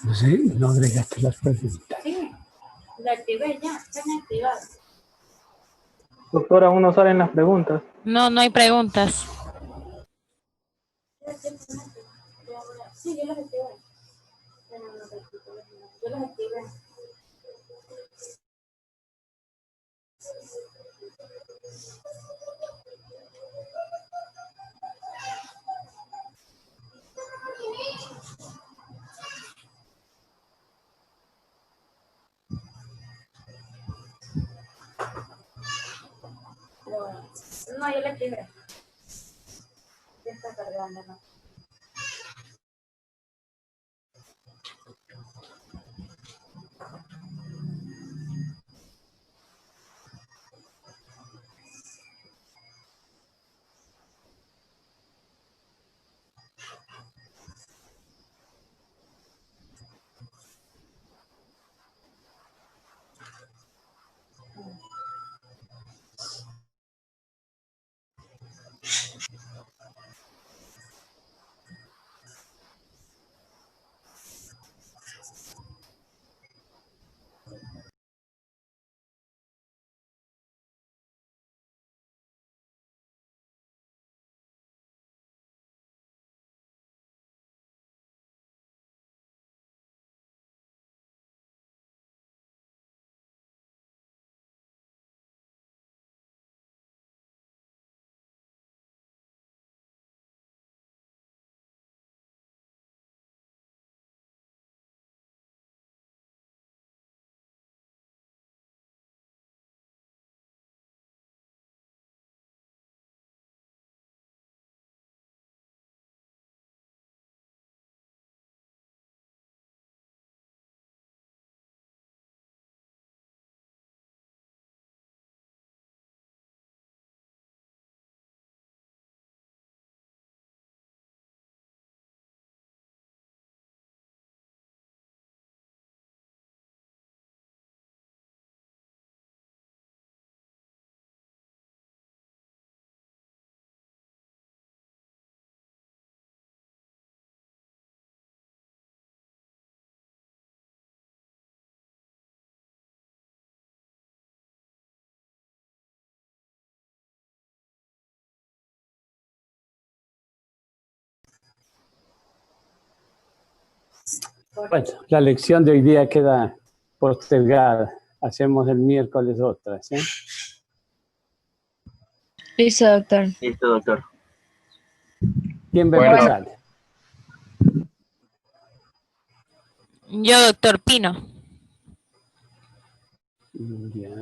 No sé, no agregaste las preguntas. Sí, la activé ya, están activadas. Doctora, aún no salen las preguntas. No, no hay preguntas. Sí, yo las activé. Yo las activé. No, yo las activé. Ya está cargando, ¿no? Bueno, la lección de hoy día queda postergada. Hacemos el miércoles otra, ¿sí? Listo, doctor. Listo, doctor. ¿Quién va a Bueno. empezar? Yo, doctor Pino. Ya.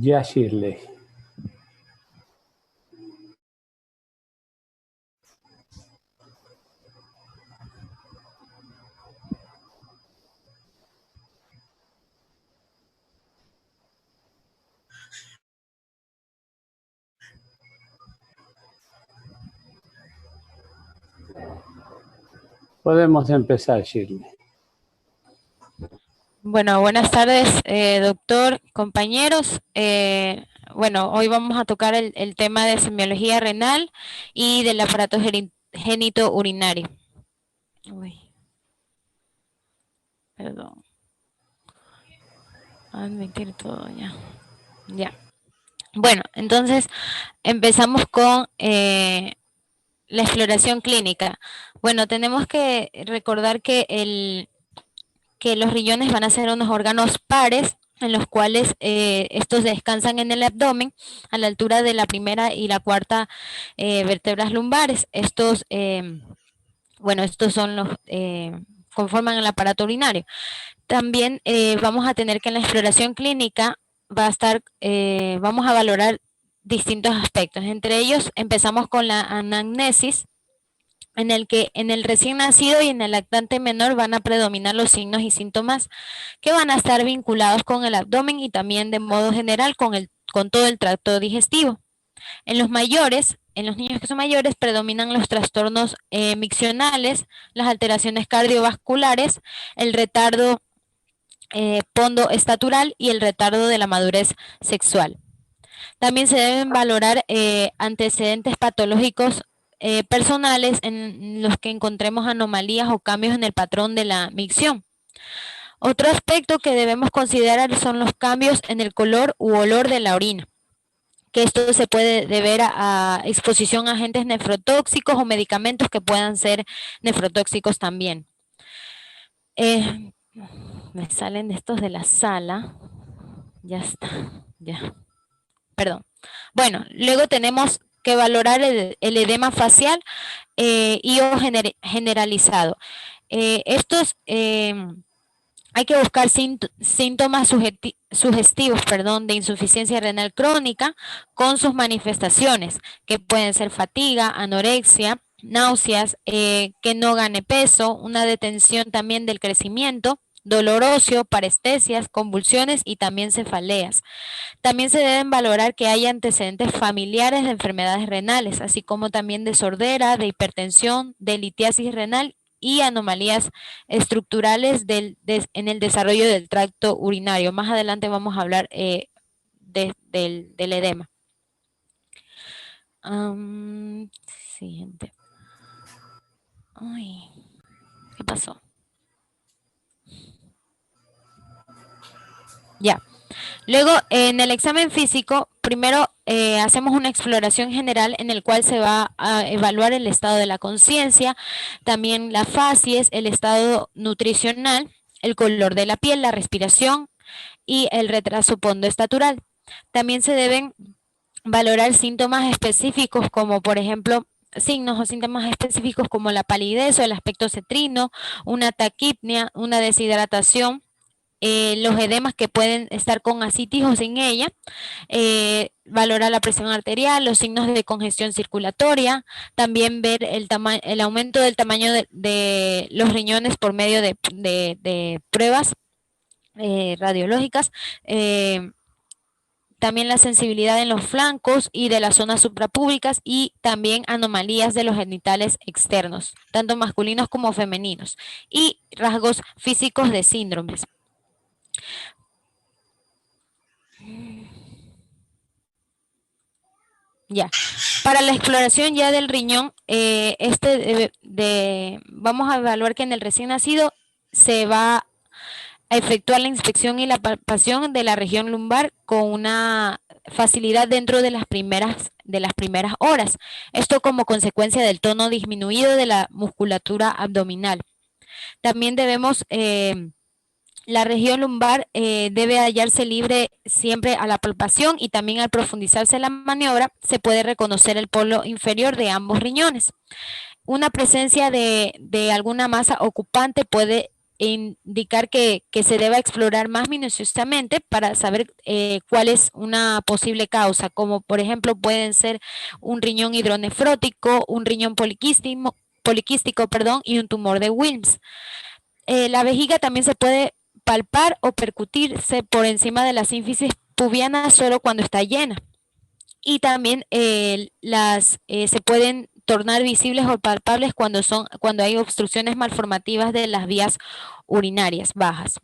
Ya, Shirley. Podemos empezar, Shirley. Bueno, buenas tardes, doctor, compañeros. Bueno, hoy vamos a tocar el tema de semiología renal y del aparato génito urinario. Uy. Perdón. Admitir todo ya. Ya. Bueno, entonces empezamos con la exploración clínica. Bueno, tenemos que recordar que los riñones van a ser unos órganos pares en los cuales estos descansan en el abdomen a la altura de la primera y la cuarta vértebras lumbares. Estos, bueno, estos son los, conforman el aparato urinario. También vamos a tener que en la exploración clínica va a estar, vamos a valorar distintos aspectos. Entre ellos empezamos con la anamnesis, en el que en el recién nacido y en el lactante menor van a predominar los signos y síntomas que van a estar vinculados con el abdomen y también de modo general con todo el tracto digestivo. En los mayores en los niños que son mayores predominan los trastornos miccionales, las alteraciones cardiovasculares, el retardo pondoestatural y el retardo de la madurez sexual. También se deben valorar antecedentes patológicos personales en los que encontremos anomalías o cambios en el patrón de la micción. Otro aspecto que debemos considerar son los cambios en el color u olor de la orina, que esto se puede deber a exposición a agentes nefrotóxicos o medicamentos que puedan ser nefrotóxicos también. Me salen de estos de la sala. Ya está, ya. Perdón. Bueno, luego tenemos que valorar el edema facial y o generalizado. Estos hay que buscar síntomas sugestivos, de insuficiencia renal crónica con sus manifestaciones, que pueden ser fatiga, anorexia, náuseas, que no gane peso, una detención también del crecimiento, dolor óseo, parestesias, convulsiones y también cefaleas. También se deben valorar que haya antecedentes familiares de enfermedades renales, así como también de sordera, de hipertensión, de litiasis renal y anomalías estructurales en el desarrollo del tracto urinario. Más adelante vamos a hablar del edema. Siguiente. Ay, ¿qué pasó? Ya. Luego, en el examen físico, primero hacemos una exploración general en el cual se va a evaluar el estado de la conciencia, también la facies, el estado nutricional, el color de la piel, la respiración y el retraso pondoestatural. También se deben valorar síntomas específicos como, por ejemplo, signos o síntomas específicos como la palidez o el aspecto cetrino, una taquipnea, una deshidratación, los edemas que pueden estar con ascitis o sin ella, valorar la presión arterial, los signos de congestión circulatoria, también ver el aumento del tamaño de los riñones por medio de pruebas radiológicas, también la sensibilidad en los flancos y de las zonas suprapúbicas y también anomalías de los genitales externos, tanto masculinos como femeninos, y rasgos físicos de síndromes. Ya, para la exploración ya del riñón, vamos a evaluar que en el recién nacido se va a efectuar la inspección y la palpación de la región lumbar con una facilidad dentro de las primeras horas. Esto como consecuencia del tono disminuido de la musculatura abdominal. También debemos... la región lumbar debe hallarse libre siempre a la palpación y también al profundizarse la maniobra se puede reconocer el polo inferior de ambos riñones. Una presencia de alguna masa ocupante puede indicar que se deba explorar más minuciosamente para saber cuál es una posible causa, como por ejemplo pueden ser un riñón hidronefrótico, un riñón poliquístico, y un tumor de Wilms. La vejiga también se puede palpar o percutirse por encima de la sínfisis pubiana solo cuando está llena. Y también se pueden tornar visibles o palpables cuando hay obstrucciones malformativas de las vías urinarias bajas.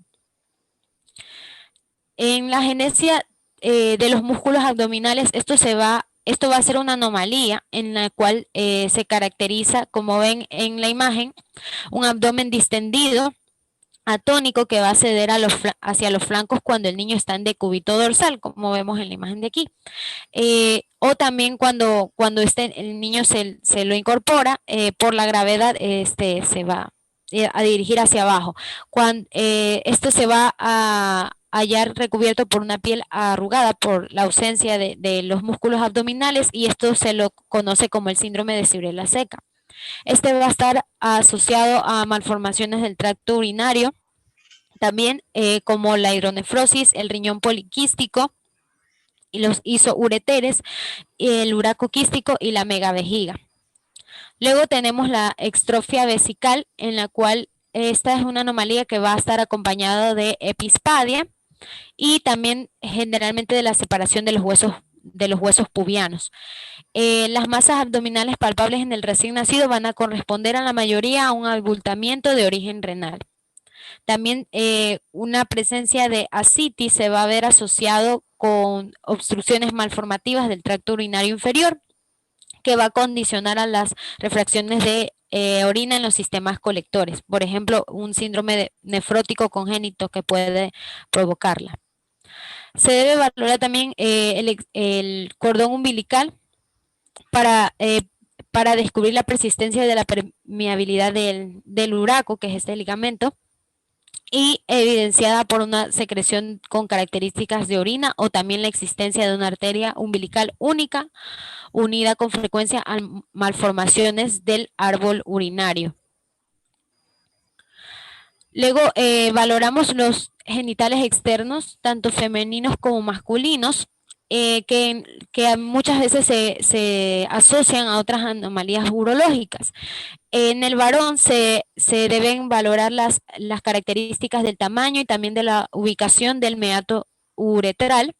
En la genesia de los músculos abdominales, esto va a ser una anomalía en la cual se caracteriza, como ven en la imagen, un abdomen distendido, atónico, que va a ceder hacia los flancos cuando el niño está en decúbito dorsal, como vemos en la imagen de aquí. O también cuando el niño se lo incorpora, por la gravedad se va a dirigir hacia abajo. Esto se va a hallar recubierto por una piel arrugada por la ausencia de los músculos abdominales, y esto se lo conoce como el síndrome de ciruela seca. Este va a estar asociado a malformaciones del tracto urinario, también como la hidronefrosis, el riñón poliquístico, y los isoureteres, el uraco quístico y la megavejiga. Luego tenemos la extrofia vesical, en la cual esta es una anomalía que va a estar acompañada de epispadia y también generalmente de la separación de los huesos de los huesos pubianos. Las masas abdominales palpables en el recién nacido van a corresponder a la mayoría a un abultamiento de origen renal. También una presencia de ascitis se va a ver asociado con obstrucciones malformativas del tracto urinario inferior, que va a condicionar a las refracciones de orina en los sistemas colectores. Por ejemplo, un síndrome nefrótico congénito que puede provocarla. Se debe valorar también el cordón umbilical para descubrir la persistencia de la permeabilidad del uraco, que es este ligamento, y evidenciada por una secreción con características de orina o también la existencia de una arteria umbilical única unida con frecuencia a malformaciones del árbol urinario. Luego valoramos los genitales externos, tanto femeninos como masculinos, que muchas veces se asocian a otras anomalías urológicas. En el varón se deben valorar las características del tamaño y también de la ubicación del meato uretral,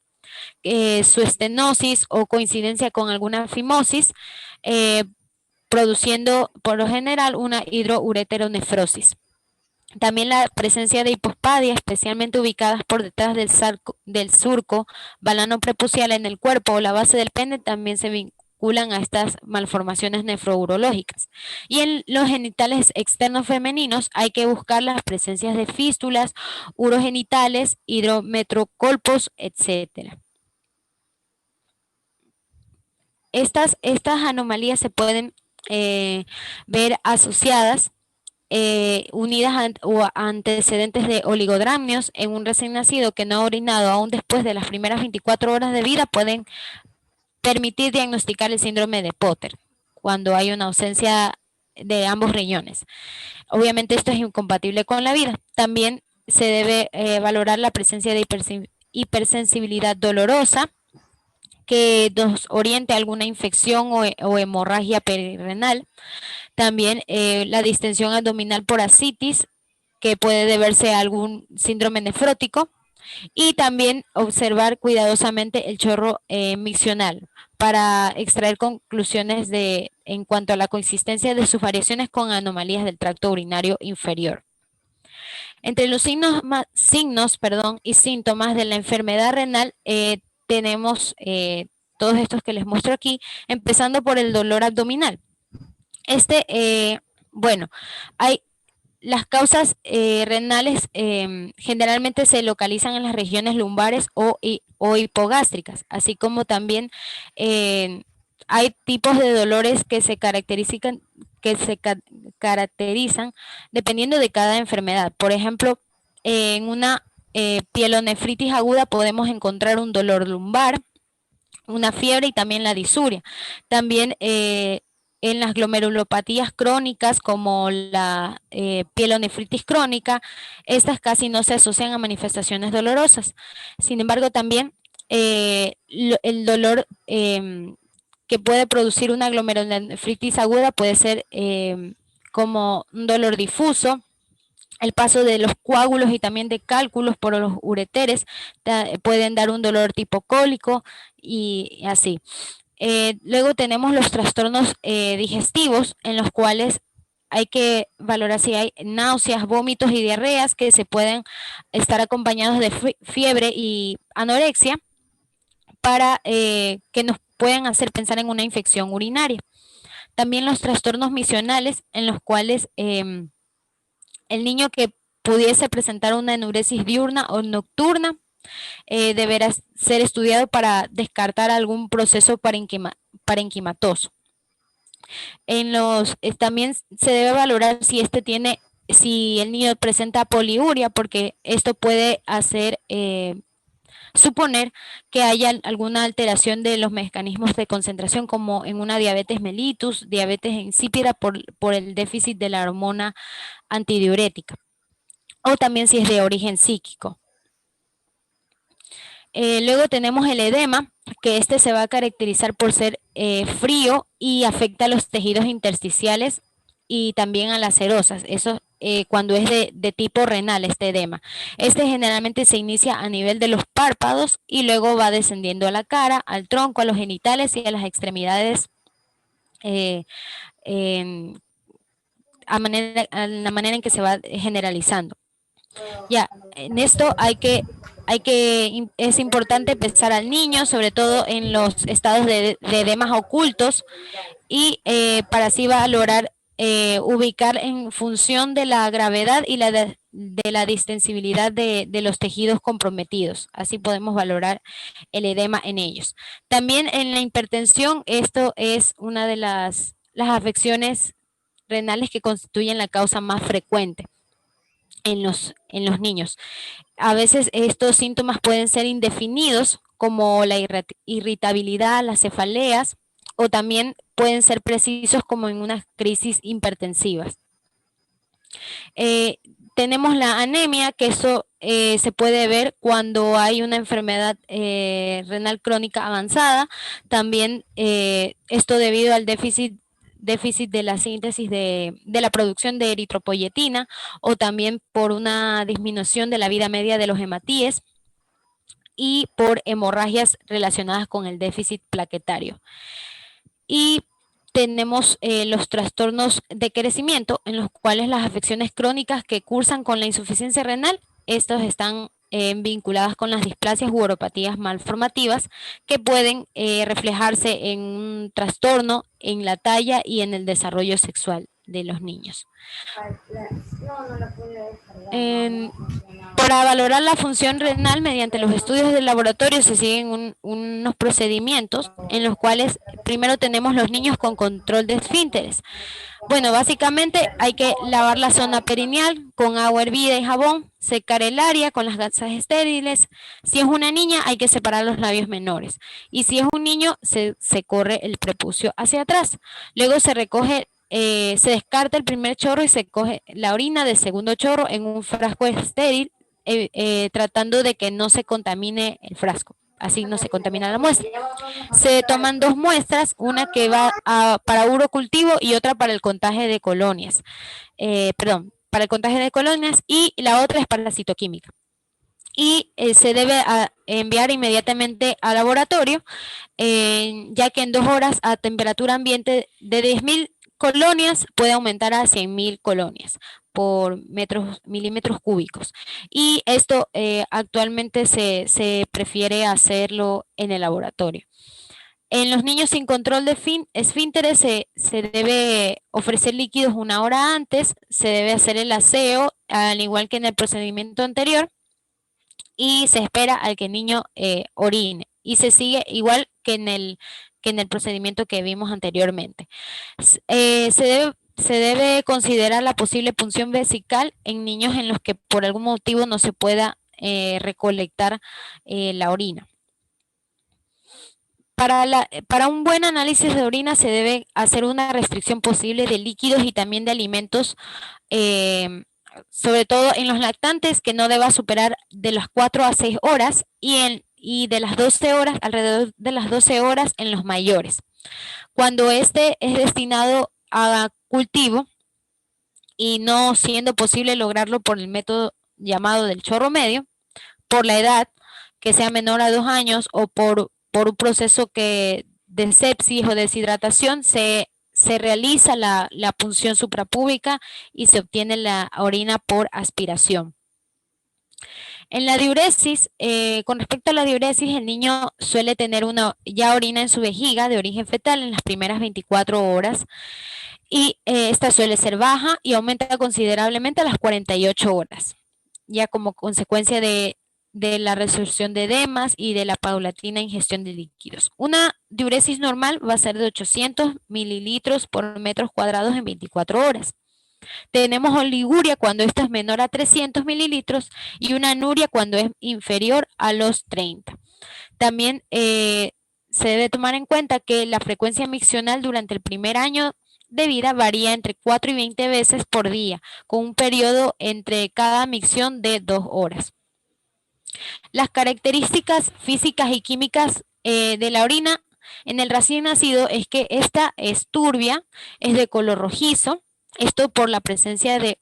su estenosis o coincidencia con alguna fimosis, produciendo por lo general una hidroureteronefrosis. También la presencia de hipospadia, especialmente ubicadas por detrás del surco balano prepucial en el cuerpo o la base del pene, también se vinculan a estas malformaciones nefrourológicas. Y en los genitales externos femeninos hay que buscar las presencias de fístulas, urogenitales, hidrometrocolpos, etc. Estas anomalías se pueden ver asociadas unidas o antecedentes de oligodramnios en un recién nacido que no ha orinado aún después de las primeras 24 horas de vida, pueden permitir diagnosticar el síndrome de Potter cuando hay una ausencia de ambos riñones. Obviamente esto es incompatible con la vida. También se debe valorar la presencia de hipersensibilidad dolorosa que nos oriente a alguna infección o hemorragia perirenal. También la distensión abdominal por ascitis, que puede deberse a algún síndrome nefrótico. Y también observar cuidadosamente el chorro miccional para extraer conclusiones en cuanto a la consistencia de sus variaciones con anomalías del tracto urinario inferior. Entre los signos y síntomas de la enfermedad renal tenemos todos estos que les muestro aquí, empezando por el dolor abdominal. Bueno, hay las causas renales generalmente se localizan en las regiones lumbares o hipogástricas, así como también hay tipos de dolores que se caracterizan dependiendo de cada enfermedad. Por ejemplo, en una pielonefritis aguda podemos encontrar un dolor lumbar, una fiebre y también la disuria. También en las glomerulopatías crónicas como la pielonefritis crónica, estas casi no se asocian a manifestaciones dolorosas. Sin embargo, también el dolor que puede producir una glomerulonefritis aguda puede ser como un dolor difuso, el paso de los coágulos y también de cálculos por los ureteres pueden dar un dolor tipo cólico y así. Luego tenemos los trastornos digestivos, en los cuales hay que valorar si hay náuseas, vómitos y diarreas que se pueden estar acompañados de fiebre y anorexia para que nos puedan hacer pensar en una infección urinaria. También los trastornos misionales, en los cuales el niño que pudiese presentar una enuresis diurna o nocturna deberá ser estudiado para descartar algún proceso parenquimatoso. También se debe valorar si el niño presenta poliuria, porque esto puede hacer suponer que haya alguna alteración de los mecanismos de concentración, como en una diabetes mellitus, diabetes insípida por el déficit de la hormona antidiurética, o también si es de origen psíquico. Luego tenemos el edema, que se va a caracterizar por ser frío y afecta a los tejidos intersticiales y también a las serosas. Eso cuando es de tipo renal, este edema. Este generalmente se inicia a nivel de los párpados y luego va descendiendo a la cara, al tronco, a los genitales y a las extremidades a la manera en que se va generalizando. Ya, en esto es importante pensar al niño, sobre todo en los estados de edemas ocultos, y para así valorar, ubicar en función de la gravedad y de la distensibilidad de los tejidos comprometidos. Así podemos valorar el edema en ellos. También en la hipertensión, esto es una de las afecciones renales que constituyen la causa más frecuente en los niños. A veces estos síntomas pueden ser indefinidos, como la irritabilidad, las cefaleas, o también pueden ser precisos como en unas crisis hipertensivas. Tenemos la anemia, que eso se puede ver cuando hay una enfermedad renal crónica avanzada. También esto debido al déficit de la síntesis de la producción de eritropoyetina, o también por una disminución de la vida media de los hematíes y por hemorragias relacionadas con el déficit plaquetario. Y tenemos los trastornos de crecimiento, en los cuales las afecciones crónicas que cursan con la insuficiencia renal, estos están vinculadas con las displasias u uropatías malformativas, que pueden reflejarse en un trastorno en la talla y en el desarrollo sexual de los niños. Para valorar la función renal mediante los estudios del laboratorio se siguen unos procedimientos en los cuales primero tenemos los niños con control de esfínteres. Bueno, básicamente hay que lavar la zona perineal con agua hervida y jabón, secar el área con las gasas estériles. Si es una niña, hay que separar los labios menores. Y si es un niño, se corre el prepucio hacia atrás. Luego se recoge, se descarta el primer chorro y se coge la orina del segundo chorro en un frasco estéril, tratando de que no se contamine el frasco. Así no se contamina la muestra. Se toman 2 muestras, una que va para urocultivo y otra para el contagio de colonias. Para el contagio de colonias, y la otra es para la citoquímica. Y se debe enviar inmediatamente al laboratorio, ya que en 2 horas a temperatura ambiente de 10.000 colonias puede aumentar a 100.000 colonias por milímetros cúbicos. Y esto actualmente se prefiere hacerlo en el laboratorio. En los niños sin control de esfínteres se debe ofrecer líquidos 1 hora antes, se debe hacer el aseo, al igual que en el procedimiento anterior, y se espera al que el niño orine. Y se sigue igual que en el procedimiento que vimos anteriormente. Se debe considerar la posible punción vesical en niños en los que por algún motivo no se pueda recolectar la orina. Para un buen análisis de orina se debe hacer una restricción posible de líquidos y también de alimentos, sobre todo en los lactantes, que no deba superar de las 4 a 6 horas y de las 12 horas, alrededor de las 12 horas en los mayores. Cuando este es destinado a cultivo y no siendo posible lograrlo por el método llamado del chorro medio, por la edad, que sea menor a 2 años, o por un proceso de sepsis o deshidratación, se realiza la punción suprapúbica y se obtiene la orina por aspiración. En la diuresis, con respecto a la diuresis, el niño suele tener ya orina en su vejiga de origen fetal en las primeras 24 horas, y esta suele ser baja y aumenta considerablemente a las 48 horas, ya como consecuencia de la resolución de edemas y de la paulatina ingestión de líquidos. Una diuresis normal va a ser de 800 mililitros por metros cuadrados en 24 horas. Tenemos oliguria cuando esto es menor a 300 mililitros y una anuria cuando es inferior a los 30. También se debe tomar en cuenta que la frecuencia miccional durante el primer año de vida varía entre 4 y 20 veces por día, con un periodo entre cada micción de 2 horas. Las características físicas y químicas de la orina en el recién nacido es que esta es turbia, es de color rojizo, Esto por la presencia de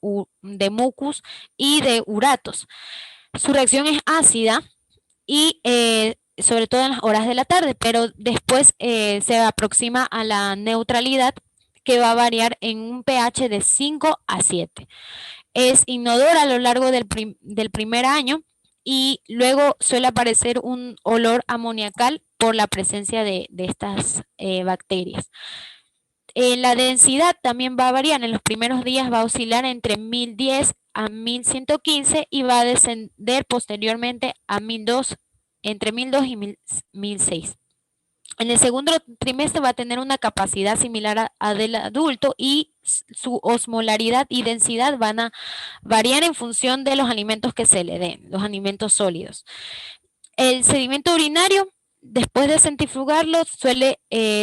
mucus y de uratos. Su reacción es ácida y sobre todo en las horas de la tarde, pero después se aproxima a la neutralidad, que va a variar en un pH de 5 a 7. Es inodora a lo largo del primer año y luego suele aparecer un olor amoniacal por la presencia de estas bacterias. La densidad también va a variar. En los primeros días va a oscilar entre 1010 a 1115 y va a descender posteriormente a 1002, entre 1002 y 1006. En el segundo trimestre va a tener una capacidad similar a del adulto y su osmolaridad y densidad van a variar en función de los alimentos que se le den, los alimentos sólidos. El sedimento urinario, después de centrifugarlo, suele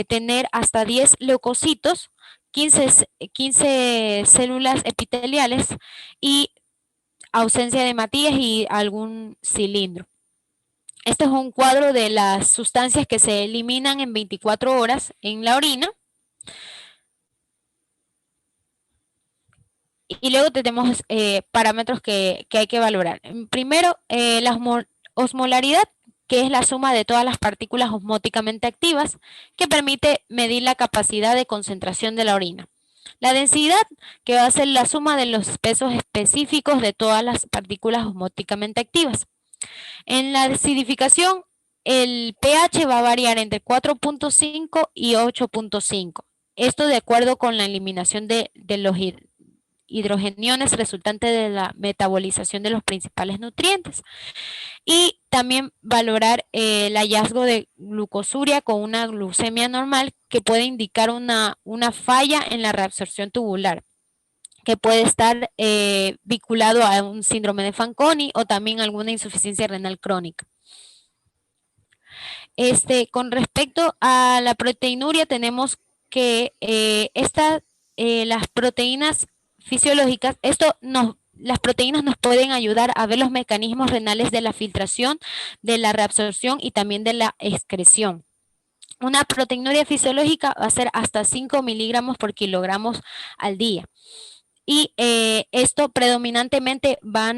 tener hasta 10 leucocitos, 15 células epiteliales y ausencia de hematías y algún cilindro. Este es un cuadro de las sustancias que se eliminan en 24 horas en la orina. Y luego tenemos parámetros que hay que valorar. Primero, la osmolaridad, que es la suma de todas las partículas osmóticamente activas, que permite medir la capacidad de concentración de la orina. La densidad, que va a ser la suma de los pesos específicos de todas las partículas osmóticamente activas. En la acidificación, el pH va a variar entre 4.5 y 8.5. Esto de acuerdo con la eliminación de los hidrogeniones resultantes de la metabolización de los principales nutrientes. Y también valorar el hallazgo de glucosuria con una glucemia normal, que puede indicar una falla en la reabsorción tubular, que puede estar vinculado a un síndrome de Fanconi o también alguna insuficiencia renal crónica. Con respecto a la proteinuria, tenemos que las proteínas fisiológicas, las proteínas nos pueden ayudar a ver los mecanismos renales de la filtración, de la reabsorción y también de la excreción. Una proteinuria fisiológica va a ser hasta 5 miligramos por kilogramos al día. Y esto predominantemente va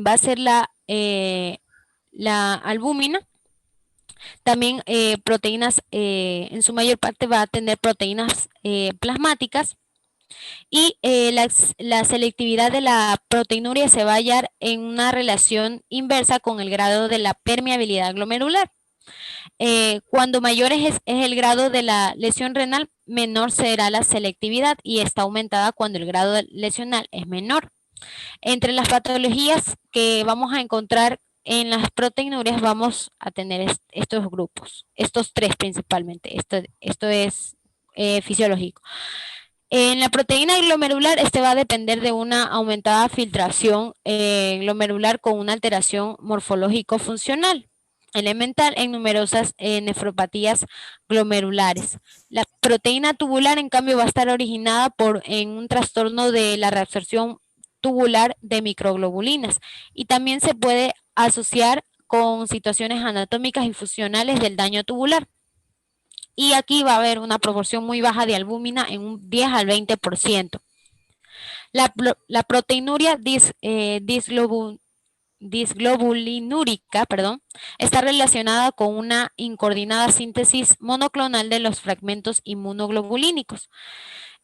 a ser la albúmina. También proteínas, en su mayor parte va a tener proteínas plasmáticas. Y la selectividad de la proteinuria se va a hallar en una relación inversa con el grado de la permeabilidad glomerular. Cuando mayor es el grado de la lesión renal, menor será la selectividad y está aumentada cuando el grado lesional es menor. Entre las patologías que vamos a encontrar en las proteinurias vamos a tener estos grupos, estos tres principalmente. Esto es fisiológico. En la proteína glomerular, va a depender de una aumentada filtración glomerular con una alteración morfológico-funcional elemental en numerosas nefropatías glomerulares. La proteína tubular, en cambio, va a estar originada en un trastorno de la reabsorción tubular de microglobulinas y también se puede asociar con situaciones anatómicas y funcionales del daño tubular. Y aquí va a haber una proporción muy baja de albúmina en un 10 al 20%. La proteinuria disglobulinúrica, está relacionada con una incoordinada síntesis monoclonal de los fragmentos inmunoglobulínicos,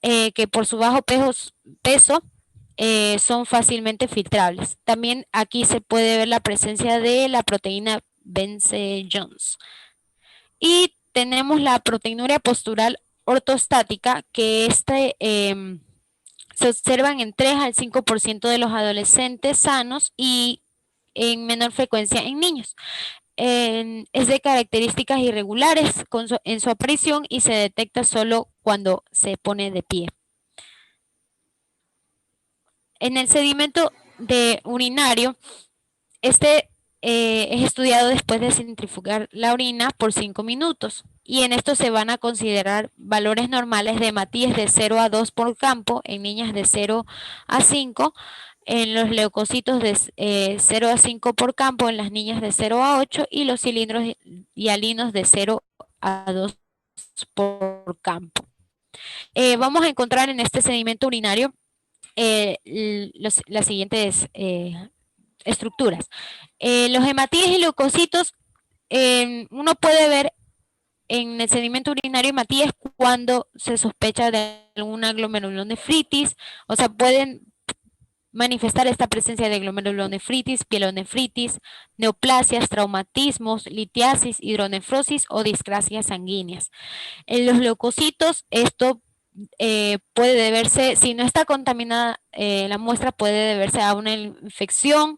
que por su bajo peso son fácilmente filtrables. También aquí se puede ver la presencia de la proteína Bence-Jones. Y tenemos la proteinuria postural ortostática, que se observan en 3 al 5% de los adolescentes sanos y en menor frecuencia en niños. Es de características irregulares en su aparición y se detecta solo cuando se pone de pie. En el sedimento urinario, es estudiado después de centrifugar la orina por 5 minutos y en esto se van a considerar valores normales de hematíes de 0 a 2 por campo en niñas de 0 a 5, en los leucocitos de 0 a 5 por campo en las niñas de 0 a 8 y los cilindros hialinos de 0 a 2 por campo. vamos a encontrar en este sedimento urinario las siguientes estructuras. Los hematíes y leucocitos, uno puede ver en el sedimento urinario hematíes cuando se sospecha de alguna glomerulonefritis, o sea, pueden manifestar esta presencia de glomerulonefritis, pielonefritis, neoplasias, traumatismos, litiasis, hidronefrosis o discrasias sanguíneas. En los leucocitos, esto puede deberse, si no está contaminada la muestra, puede deberse a una infección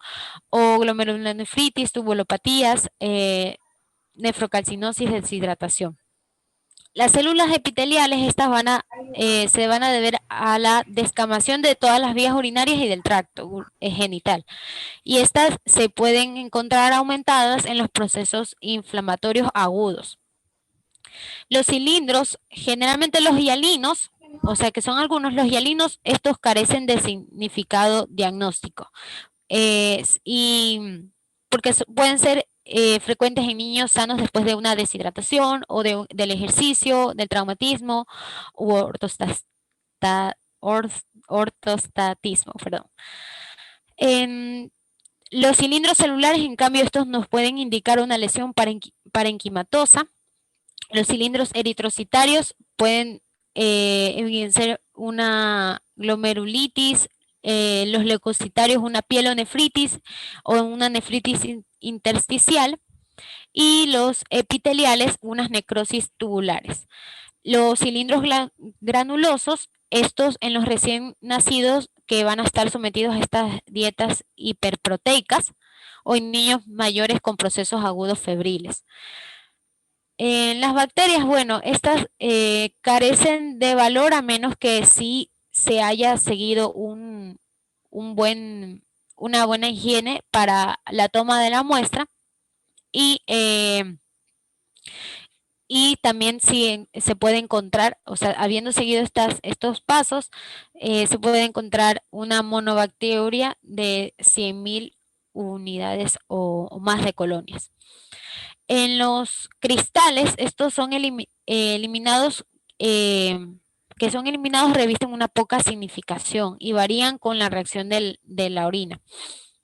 o glomerulonefritis, tubulopatías, nefrocalcinosis, deshidratación. Las células epiteliales, estas se van a deber a la descamación de todas las vías urinarias y del tracto genital. Y estas se pueden encontrar aumentadas en los procesos inflamatorios agudos. Los cilindros, generalmente los hialinos, o sea que son algunos los hialinos, estos carecen de significado diagnóstico. Y porque pueden ser frecuentes en niños sanos después de una deshidratación o del ejercicio, del traumatismo u ortostatismo. Perdón. Los cilindros celulares, en cambio, estos nos pueden indicar una lesión parenquimatosa. Los cilindros eritrocitarios pueden evidenciar una glomerulitis, los leucocitarios una pielonefritis o una nefritis intersticial, y los epiteliales unas necrosis tubulares. Los cilindros granulosos, estos en los recién nacidos que van a estar sometidos a estas dietas hiperproteicas, o en niños mayores con procesos agudos febriles. En las bacterias, bueno, estas carecen de valor a menos que sí se haya seguido una buena higiene para la toma de la muestra, y también si se puede encontrar, o sea, habiendo seguido estos pasos, se puede encontrar una monobacteria de 100.000 unidades o más de colonias. En los cristales, estos son eliminados, que son eliminados, revisten una poca significación y varían con la reacción de la orina.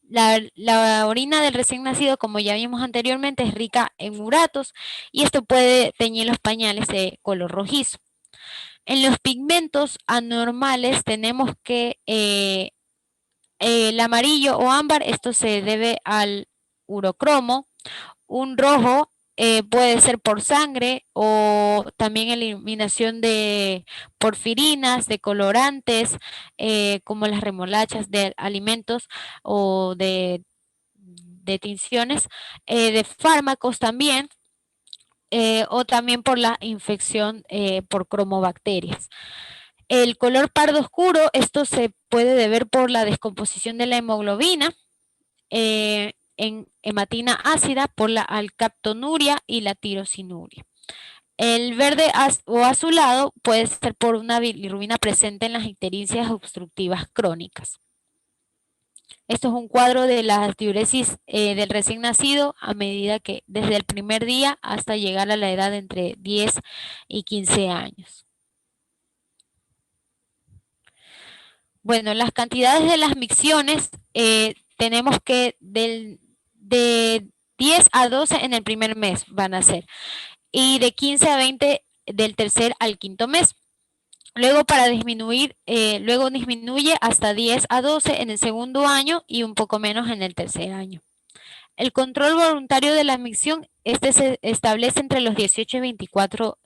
La orina del recién nacido, como ya vimos anteriormente, es rica en uratos y esto puede teñir los pañales de color rojizo. En los pigmentos anormales tenemos que el amarillo o ámbar, esto se debe al urocromo. Un rojo puede ser por sangre o también eliminación de porfirinas, de colorantes, como las remolachas de alimentos o de tinciones, de fármacos también, o también por la infección por cromobacterias. El color pardo oscuro, esto se puede deber por la descomposición de la hemoglobina, en hematina ácida por la alcaptonuria y la tirosinuria. El verde o azulado puede ser por una bilirrubina presente en las ictericias obstructivas crónicas. Esto es un cuadro de la diuresis del recién nacido a medida que desde el primer día hasta llegar a la edad de entre 10 y 15 años. Bueno, las cantidades de las micciones tenemos que de 10 a 12 en el primer mes van a ser, y de 15 a 20 del tercer al quinto mes. Luego para disminuir, luego disminuye hasta 10 a 12 en el segundo año y un poco menos en el tercer año. El control voluntario de la micción, este se establece entre los 18 y 24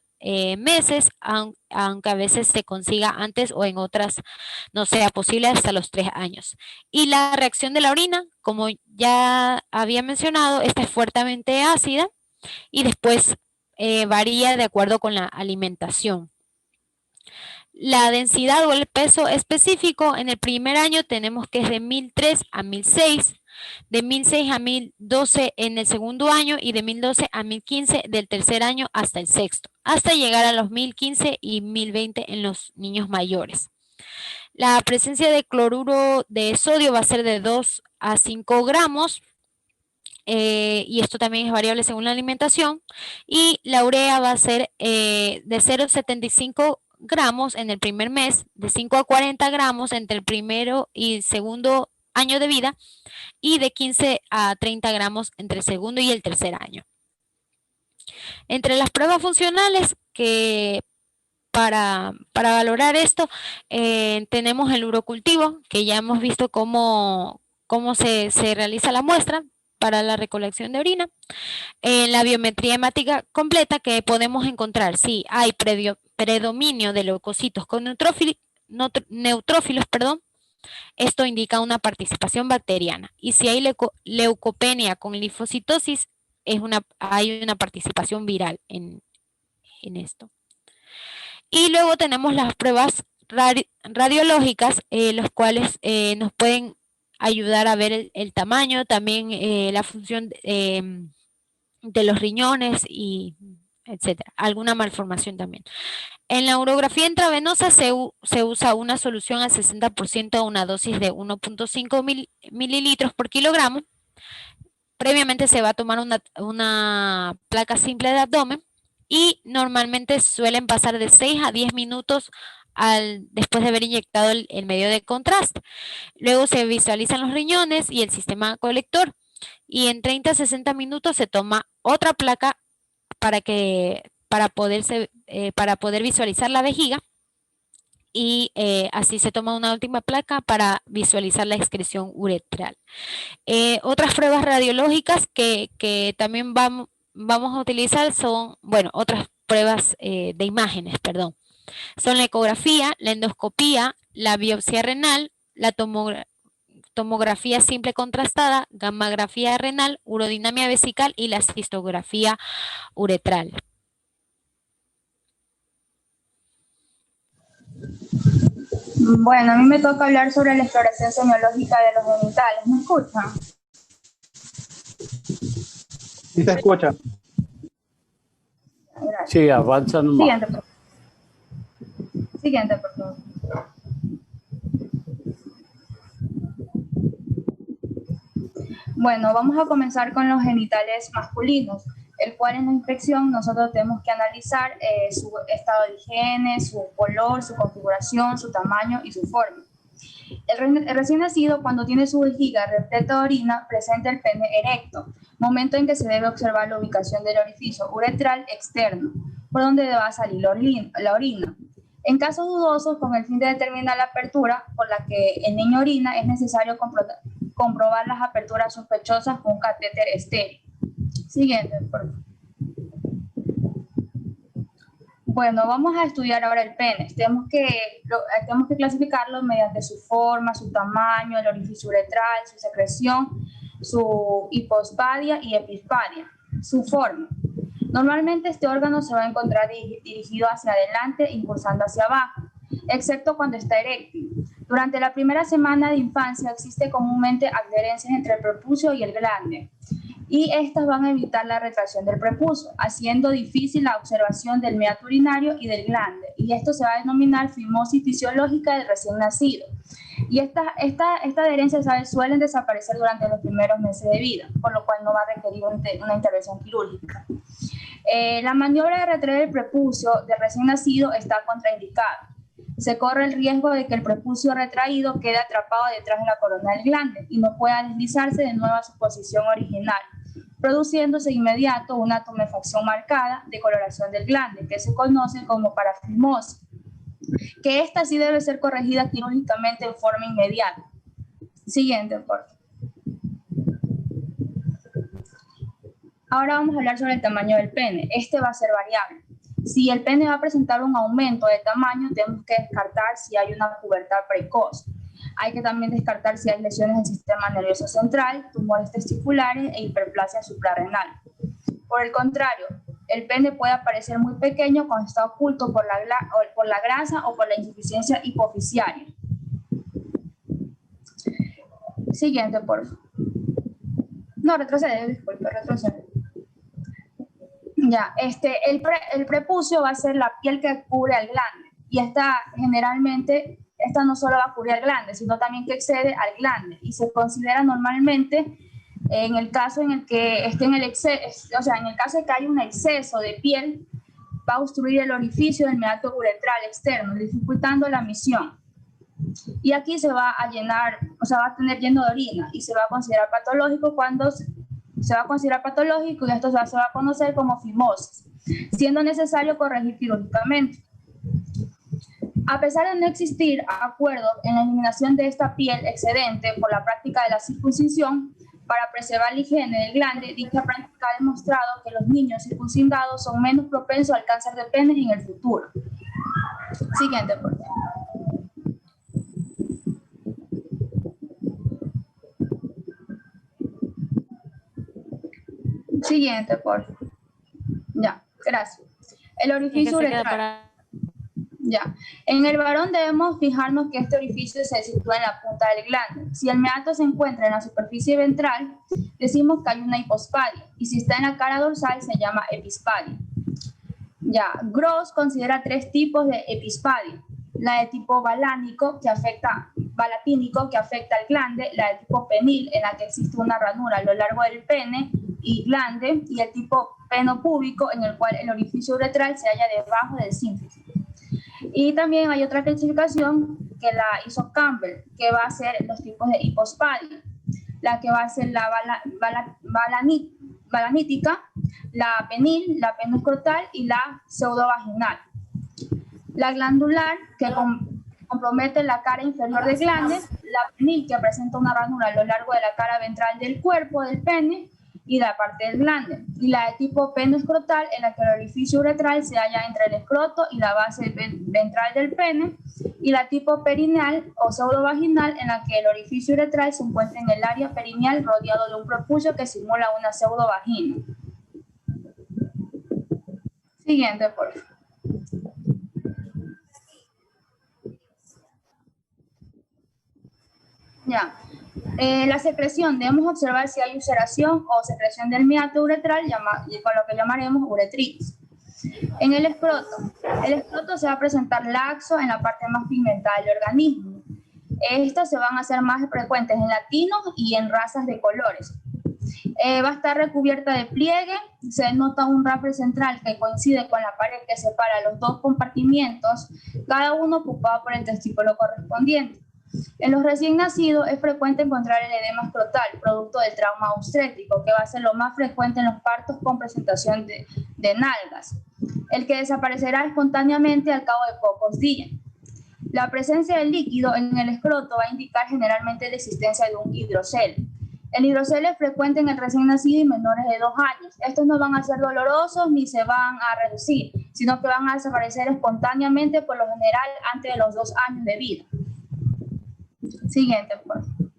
meses, aunque a veces se consiga antes o en otras no sea posible hasta los 3 años. Y la reacción de la orina, como ya había mencionado, esta es fuertemente ácida y después varía de acuerdo con la alimentación. La densidad o el peso específico en el primer año tenemos que es de 1003 a 1006, de 1006 a 1012 en el segundo año y de 1012 a 1015 del tercer año hasta el sexto, hasta llegar a los 1015 y 1020 en los niños mayores. La presencia de cloruro de sodio va a ser de 2 a 5 gramos, y esto también es variable según la alimentación, y la urea va a ser de 0,75 gramos en el primer mes, de 5 a 40 gramos entre el primero y segundo año de vida, y de 15 a 30 gramos entre el segundo y el tercer año. Entre las pruebas funcionales que para valorar esto, tenemos el urocultivo, que ya hemos visto cómo se realiza la muestra para la recolección de orina. La biometría hemática completa, que podemos encontrar si hay predominio de leucocitos con neutrófilos, esto indica una participación bacteriana. Y si hay leucopenia con linfocitosis, hay una participación viral en esto. Y luego tenemos las pruebas radiológicas, los cuales nos pueden ayudar a ver el tamaño, también la función de los riñones, y etcétera. Alguna malformación también. En la urografía intravenosa se usa una solución al 60% a una dosis de 1.5 mililitros por kilogramo. Previamente se va a tomar una placa simple de abdomen, y normalmente suelen pasar de 6 a 10 minutos después de haber inyectado el medio de contraste. Luego se visualizan los riñones y el sistema colector, y en 30 a 60 minutos se toma otra placa para poder visualizar la vejiga, y así se toma una última placa para visualizar la excreción uretral. Otras pruebas radiológicas que también vamos a utilizar son, otras pruebas de imágenes, son la ecografía, la endoscopía, la biopsia renal, la tomografía simple contrastada, gammagrafía renal, urodinamia vesical y la cistografía uretral. Bueno, a mí me toca hablar sobre la exploración semiológica de los genitales. ¿Me escuchan? Sí se escucha. Gracias. Sí, avanza nomás. Siguiente, por favor. Bueno, vamos a comenzar con los genitales masculinos, el cual en la inspección nosotros tenemos que analizar su estado de higiene, su color, su configuración, su tamaño y su forma. El recién nacido, cuando tiene su vejiga repleta de orina, presenta el pene erecto, momento en que se debe observar la ubicación del orificio uretral externo, por donde va a salir la orina. En casos dudosos, con el fin de determinar la apertura por la que el niño orina, es necesario comprobar las aperturas sospechosas con un catéter estéril. Siguiente, por favor. Bueno, vamos a estudiar ahora el pene. Tenemos que clasificarlo mediante su forma, su tamaño, el orificio uretral, su secreción, su hipospadia y epispadia. Su forma. Normalmente este órgano se va a encontrar dirigido hacia adelante, impulsando hacia abajo, excepto cuando está eréctil. Durante la primera semana de infancia existe comúnmente adherencias entre el prepucio y el glande, y estas van a evitar la retracción del prepucio, haciendo difícil la observación del meato urinario y del glande, y esto se va a denominar fimosis fisiológica del recién nacido. Y esta adherencia, ¿sabes?, suelen desaparecer durante los primeros meses de vida, por lo cual no va a requerir una intervención quirúrgica. La maniobra de retraer el prepucio del recién nacido está contraindicada. Se corre el riesgo de que el prepucio retraído quede atrapado detrás de la corona del glande y no pueda deslizarse de nuevo a su posición original, produciéndose de inmediato una tumefacción marcada de coloración del glande, que se conoce como parafimosis, que esta sí debe ser corregida quirúrgicamente en forma inmediata. Siguiente, por favor. Ahora vamos a hablar sobre el tamaño del pene. Este va a ser variable. Si el pene va a presentar un aumento de tamaño, tenemos que descartar si hay una pubertad precoz. Hay que también descartar si hay lesiones del sistema nervioso central, tumores testiculares e hiperplasia suprarrenal. Por el contrario, el pene puede aparecer muy pequeño cuando está oculto por la grasa o por la insuficiencia hipofisiaria. Siguiente, por favor. No, retrocede, disculpe, retrocede. Ya, el prepucio va a ser la piel que cubre al glande, y generalmente no solo va a cubrir al glande, sino también que excede al glande, y se considera normalmente en el caso en el que esté en el caso de que haya un exceso de piel va a obstruir el orificio del meato uretral externo, dificultando la misión. Y aquí se va a llenar, o sea, va a tener lleno de orina y se va a considerar patológico y esto se va a conocer como fimosis, siendo necesario corregir quirúrgicamente. A pesar de no existir acuerdo en la eliminación de esta piel excedente por la práctica de la circuncisión, para preservar la higiene del glande, dicha práctica ha demostrado que los niños circuncidados son menos propensos al cáncer de pene en el futuro. Siguiente, por favor. Siguiente, por favor. Ya, gracias. El orificio uretral. Ya. En el varón debemos fijarnos que este orificio se sitúa en la punta del glande. Si el meato se encuentra en la superficie ventral, decimos que hay una hipospadia. Y si está en la cara dorsal, se llama epispadia. Ya. Gross considera 3 tipos de epispadia. La de tipo balátínico, que afecta al glande. La de tipo penil, en la que existe una ranura a lo largo del pene y glande. Y el tipo penopúbico, en el cual el orificio uretral se halla debajo del sínfisis. Y también hay otra clasificación que la hizo Campbell, que va a ser los tipos de hipospadia, la que va a ser la balanítica, la penil, la penoscrotal y la pseudovaginal. La glandular, que compromete la cara inferior del glande, la penil, que presenta una ranura a lo largo de la cara ventral del cuerpo del pene y la parte del glande, y la de tipo penoscrotal, en la que el orificio uretral se halla entre el escroto y la base ventral del pene, y la tipo perineal o pseudovaginal, en la que el orificio uretral se encuentra en el área perineal rodeado de un prepucio que simula una pseudovagina. Siguiente, por favor. Ya. La secreción, debemos observar si hay ulceración o secreción del meato uretral, con lo que llamaremos uretritis. En el escroto se va a presentar laxo en la parte más pigmentada del organismo. Estas se van a hacer más frecuentes en latinos y en razas de colores. Va a estar recubierta de pliegue, se nota un rafle central que coincide con la pared que separa los 2 compartimientos, cada uno ocupado por el testículo correspondiente. En los recién nacidos es frecuente encontrar el edema escrotal, producto del trauma obstétrico, que va a ser lo más frecuente en los partos con presentación de nalgas, el que desaparecerá espontáneamente al cabo de pocos días. La presencia del líquido en el escroto va a indicar generalmente la existencia de un hidrocele. El hidrocele es frecuente en el recién nacido y menores de 2 años. Estos no van a ser dolorosos ni se van a reducir, sino que van a desaparecer espontáneamente, por lo general antes de los 2 años de vida. Siguiente, por favor.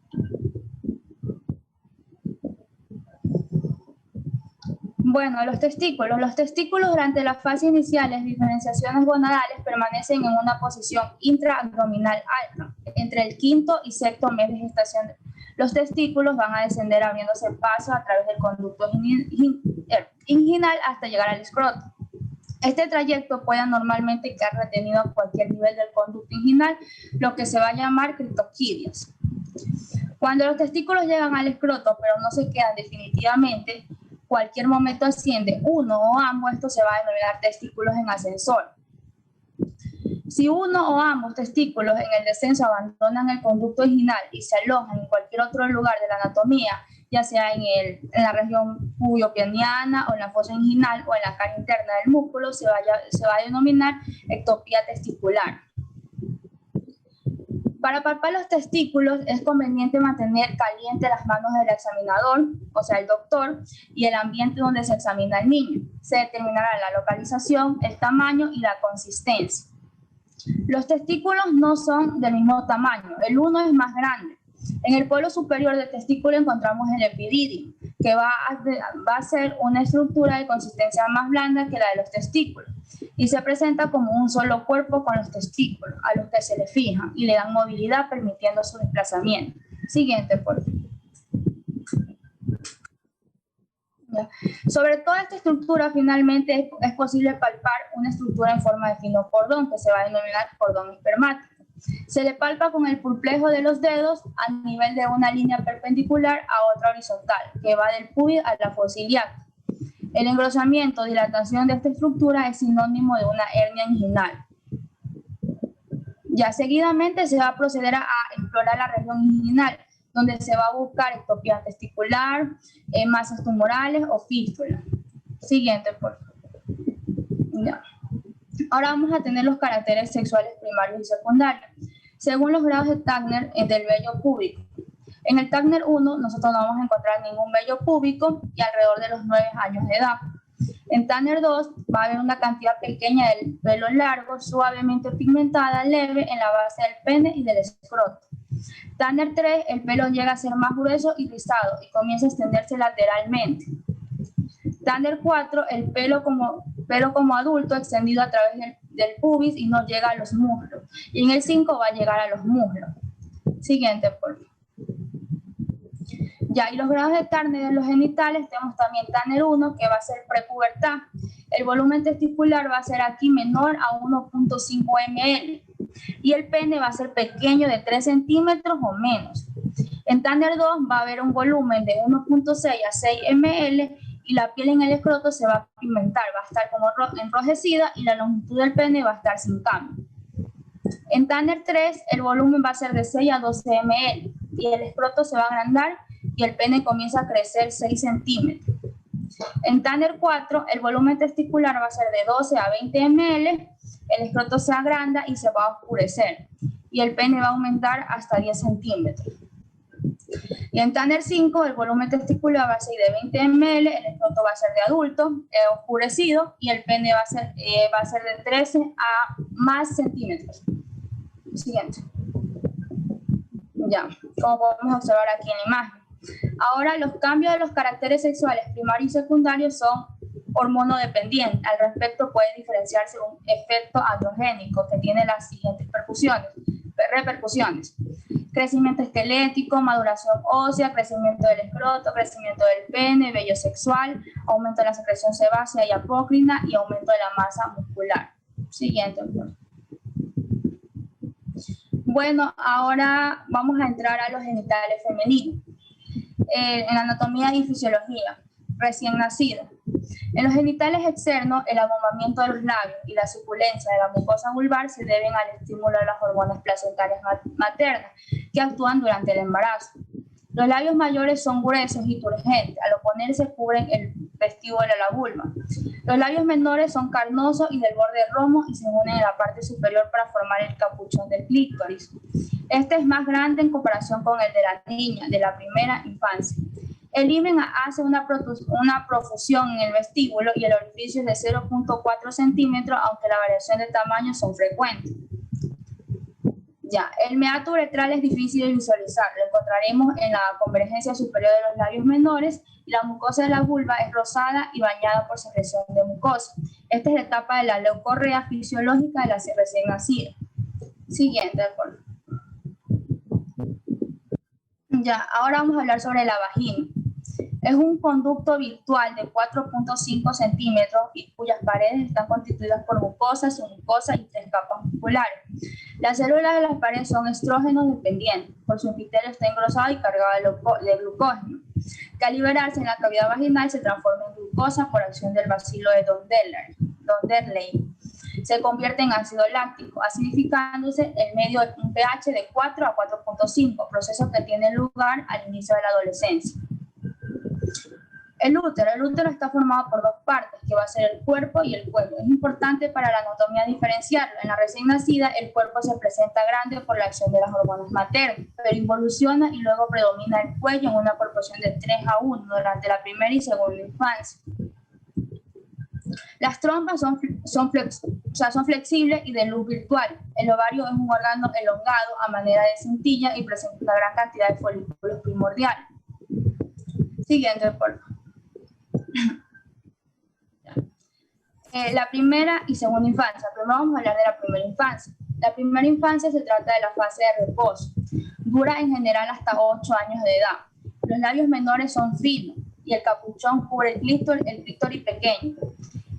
Bueno, los testículos. Los testículos durante las fases iniciales de diferenciaciones gonadales permanecen en una posición intraabdominal alta, entre el 5º y 6º mes de gestación. Los testículos van a descender abriéndose paso a través del conducto inguinal hasta llegar al escroto. Este trayecto puede normalmente quedar retenido a cualquier nivel del conducto inguinal, lo que se va a llamar criptoquídeos. Cuando los testículos llegan al escroto, pero no se quedan definitivamente, cualquier momento asciende uno o ambos, esto se va a denominar testículos en ascensor. Si uno o ambos testículos en el descenso abandonan el conducto inguinal y se alojan en cualquier otro lugar de la anatomía, ya sea en la región pubio-pieniana o en la fosa inguinal o en la cara interna del músculo, se va a denominar ectopía testicular. Para palpar los testículos es conveniente mantener caliente las manos del examinador, o sea, el doctor, y el ambiente donde se examina el niño. Se determinará la localización, el tamaño y la consistencia. Los testículos no son del mismo tamaño, el uno es más grande. En el polo superior del testículo encontramos el epididio, que va a ser una estructura de consistencia más blanda que la de los testículos y se presenta como un solo cuerpo con los testículos, a los que se le fijan y le dan movilidad permitiendo su desplazamiento. Siguiente, por favor. Sobre toda esta estructura, finalmente es posible palpar una estructura en forma de fino cordón, que se va a denominar cordón espermático. Se le palpa con el pulpejo de los dedos a nivel de una línea perpendicular a otra horizontal, que va del pubis a la fosa ilíaca. El engrosamiento o dilatación de esta estructura es sinónimo de una hernia inguinal. Ya seguidamente se va a proceder a explorar la región inguinal, donde se va a buscar ectopía testicular, masas tumorales o fístula. Siguiente, por favor. Ya. Ahora vamos a tener los caracteres sexuales primarios y secundarios, según los grados de Tanner del vello púbico. En el Tanner 1 nosotros no vamos a encontrar ningún vello púbico y alrededor de los 9 años de edad. En Tanner 2 va a haber una cantidad pequeña del pelo largo, suavemente pigmentada, leve en la base del pene y del escroto. Tanner 3, el pelo llega a ser más grueso y rizado y comienza a extenderse lateralmente. Tanner 4, el pelo como adulto extendido a través del pubis y no llega a los muslos. Y en el 5 va a llegar a los muslos. Siguiente, por favor. Ya, y los grados de Tanner de los genitales, tenemos también Tanner 1, que va a ser prepubertad. El volumen testicular va a ser aquí menor a 1.5 ml. Y el pene va a ser pequeño de 3 centímetros o menos. En Tanner 2 va a haber un volumen de 1.6 a 6 ml y la piel en el escroto se va a pigmentar, va a estar como enrojecida y la longitud del pene va a estar sin cambio. En Tanner 3 el volumen va a ser de 6 a 12 ml y el escroto se va a agrandar y el pene comienza a crecer 6 centímetros. En Tanner 4 el volumen testicular va a ser de 12 a 20 ml, el escroto se agranda y se va a oscurecer y el pene va a aumentar hasta 10 centímetros. Y en Tanner 5 el volumen testicular va a ser de 20 ml, el escroto va a ser de adulto, oscurecido y el pene va a ser de 13 a más centímetros. Siguiente. Ya, como podemos observar aquí en la imagen. Ahora los cambios de los caracteres sexuales primarios y secundarios son hormonodependientes. Al respecto puede diferenciarse un efecto androgénico que tiene las siguientes repercusiones. Crecimiento esquelético, maduración ósea, crecimiento del escroto, crecimiento del pene, vello sexual, aumento de la secreción sebácea y apócrina y aumento de la masa muscular. Siguiente. Bueno, ahora vamos a entrar a los genitales femeninos. En anatomía y fisiología, recién nacido. En los genitales externos, el abombamiento de los labios y la suculencia de la mucosa vulvar se deben al estímulo de las hormonas placentarias maternas que actúan durante el embarazo. Los labios mayores son gruesos y turgentes, al oponerse cubren el vestíbulo de la vulva. Los labios menores son carnosos y del borde romo y se unen en la parte superior para formar el capuchón del clítoris. Este es más grande en comparación con el de la niña de la primera infancia. El himen hace una profusión en el vestíbulo y el orificio es de 0.4 centímetros, aunque la variación de tamaño son frecuentes. Ya, el meato uretral es difícil de visualizar. Lo encontraremos en la convergencia superior de los labios menores y la mucosa de la vulva es rosada y bañada por secreción de mucosa. Esta es la etapa de la leucorrea fisiológica de la recién nacida. Siguiente, por favor. Ya, ahora vamos a hablar sobre la vagina. Es un conducto virtual de 4.5 centímetros y cuyas paredes están constituidas por mucosa, submucosa y 3 capas musculares. Las células de las paredes son estrógenos dependientes, por su epitelio está engrosado y cargado de glucógeno, que al liberarse en la cavidad vaginal se transforma en glucosa por acción del bacilo de Donderley. Se convierte en ácido láctico, acidificándose en medio de un pH de 4 a 4.5, proceso que tiene lugar al inicio de la adolescencia. El útero está formado por 2 partes, que va a ser el cuerpo y el cuello. Es importante para la anatomía diferenciarlo. En la recién nacida, el cuerpo se presenta grande por la acción de las hormonas maternas, pero involuciona y luego predomina el cuello en una proporción de 3 a 1 durante la primera y segunda infancia. Las trompas son flexibles y de luz virtual. El ovario es un órgano elongado a manera de cintilla y presenta una gran cantidad de folículos primordiales. Siguiente, por favor. La primera y segunda infancia. Primero vamos a hablar de la primera infancia. La primera infancia se trata de la fase de reposo. Dura en general hasta 8 años de edad. Los labios menores son finos y el capuchón cubre el clítoris pequeño.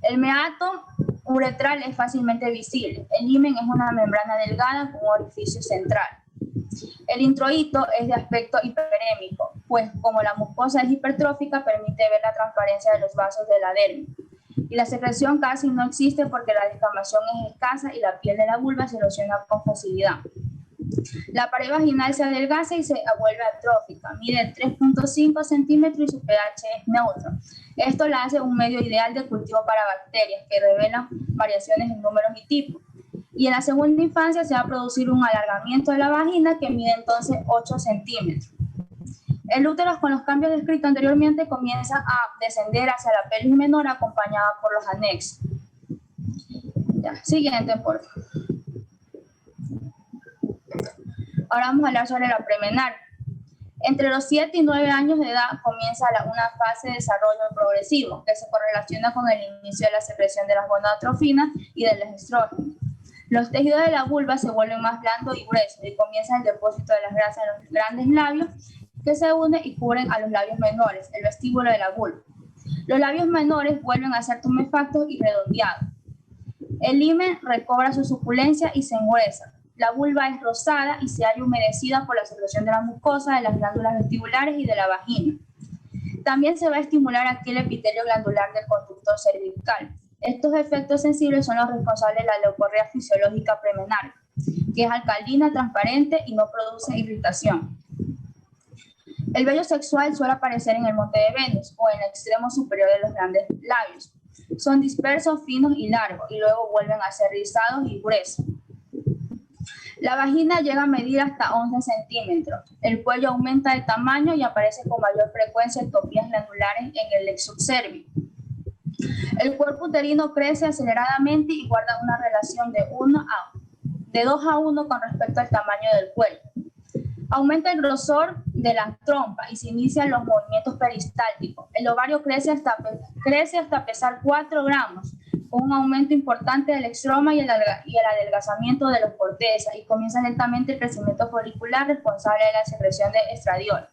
El meato uretral es fácilmente visible. El himen es una membrana delgada con un orificio central. El introito es de aspecto hiperémico, pues como la mucosa es hipertrófica, permite ver la transparencia de los vasos de la dermis. Y la secreción casi no existe porque la descamación es escasa y la piel de la vulva se erosiona con facilidad. La pared vaginal se adelgaza y se vuelve atrófica, mide 3.5 centímetros y su pH es neutro. Esto la hace un medio ideal de cultivo para bacterias que revelan variaciones en números y tipos. Y en la segunda infancia se va a producir un alargamiento de la vagina que mide entonces 8 centímetros. El útero, con los cambios descritos anteriormente, comienza a descender hacia la pelvis menor acompañada por los anexos. Ya, siguiente, por favor. Ahora vamos a hablar sobre la premenarca. Entre los 7 y 9 años de edad comienza una fase de desarrollo progresivo que se correlaciona con el inicio de la secreción de las gonadotrofinas y del estrógeno. Los tejidos de la vulva se vuelven más blandos y gruesos y comienza el depósito de las grasas en los grandes labios que se unen y cubren a los labios menores, el vestíbulo de la vulva. Los labios menores vuelven a ser tumefactos y redondeados. El himen recobra su suculencia y se engruesa. La vulva es rosada y se halla humedecida por la secreción de la mucosa, de las glándulas vestibulares y de la vagina. También se va a estimular aquí el epitelio glandular del conducto cervical. Estos efectos sensibles son los responsables de la leucorrea fisiológica premenarca, que es alcalina, transparente y no produce irritación. El vello sexual suele aparecer en el monte de Venus o en el extremo superior de los grandes labios. Son dispersos, finos y largos, y luego vuelven a ser rizados y gruesos. La vagina llega a medir hasta 11 centímetros. El cuello aumenta de tamaño y aparece con mayor frecuencia ectopías glandulares en el exoscervix. El cuerpo uterino crece aceleradamente y guarda una relación de 2 a 1 con respecto al tamaño del cuello. Aumenta el grosor de la trompa y se inician los movimientos peristálticos. El ovario crece hasta pesar 4 gramos, con un aumento importante del estroma y el adelgazamiento de los cortezas, y comienza lentamente el crecimiento folicular responsable de la secreción de estradiol.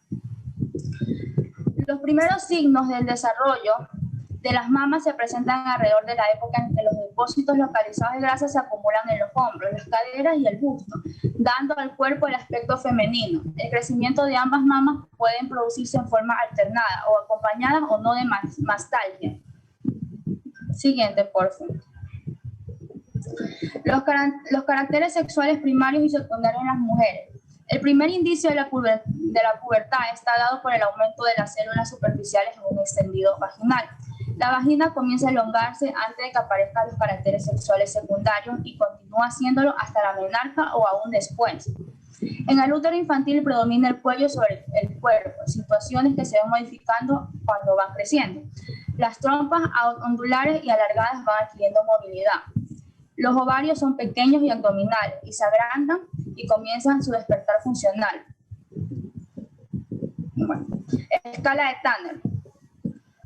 Los primeros signos del desarrollo de las mamas se presentan alrededor de la época en que los depósitos localizados de grasa se acumulan en los hombros, las caderas y el busto, dando al cuerpo el aspecto femenino. El crecimiento de ambas mamas pueden producirse en forma alternada o acompañadas o no de mastalgia. Siguiente, por favor. Los caracteres sexuales primarios y secundarios en las mujeres. El primer indicio de la pubertad está dado por el aumento de las células superficiales en un extendido vaginal. La vagina comienza a elongarse antes de que aparezcan los caracteres sexuales secundarios y continúa haciéndolo hasta la menarca o aún después. En el útero infantil predomina el cuello sobre el cuerpo, situaciones que se van modificando cuando van creciendo. Las trompas ondulares y alargadas van adquiriendo movilidad. Los ovarios son pequeños y abdominales y se agrandan y comienzan su despertar funcional. Bueno, escala de Tanner.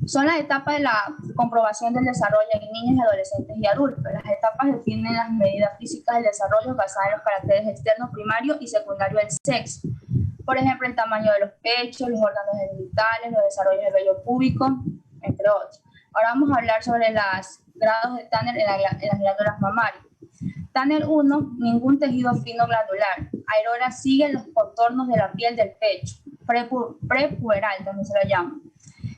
Son las etapas de la comprobación del desarrollo en niños, adolescentes y adultos. Las etapas definen las medidas físicas del desarrollo basadas en los caracteres externos, primarios y secundarios del sexo. Por ejemplo, el tamaño de los pechos, los órganos genitales, los desarrollos del vello púbico, entre otros. Ahora vamos a hablar sobre los grados de Tanner en las glándulas mamarias. Tanner 1, ningún tejido fino glandular. Areola sigue los contornos de la piel del pecho. Prepuberal también se lo llama.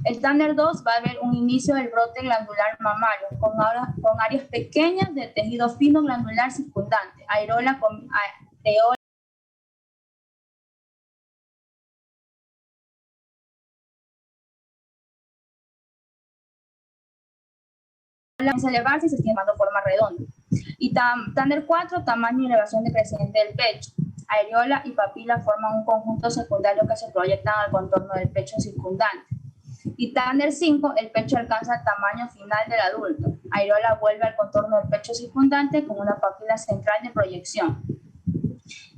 El Tanner 2 va a haber un inicio del brote glandular mamario con áreas pequeñas de tejido fino glandular circundante. Areola con areola. Comienza a elevarse y se extiende de forma redonda. Y Tanner 4, tamaño y elevación decreciente del pecho. Areola y papila forman un conjunto secundario que se proyectan al contorno del pecho circundante. Y Tanner 5, el pecho alcanza el tamaño final del adulto. Areola vuelve al contorno del pecho circundante con una papila central de proyección.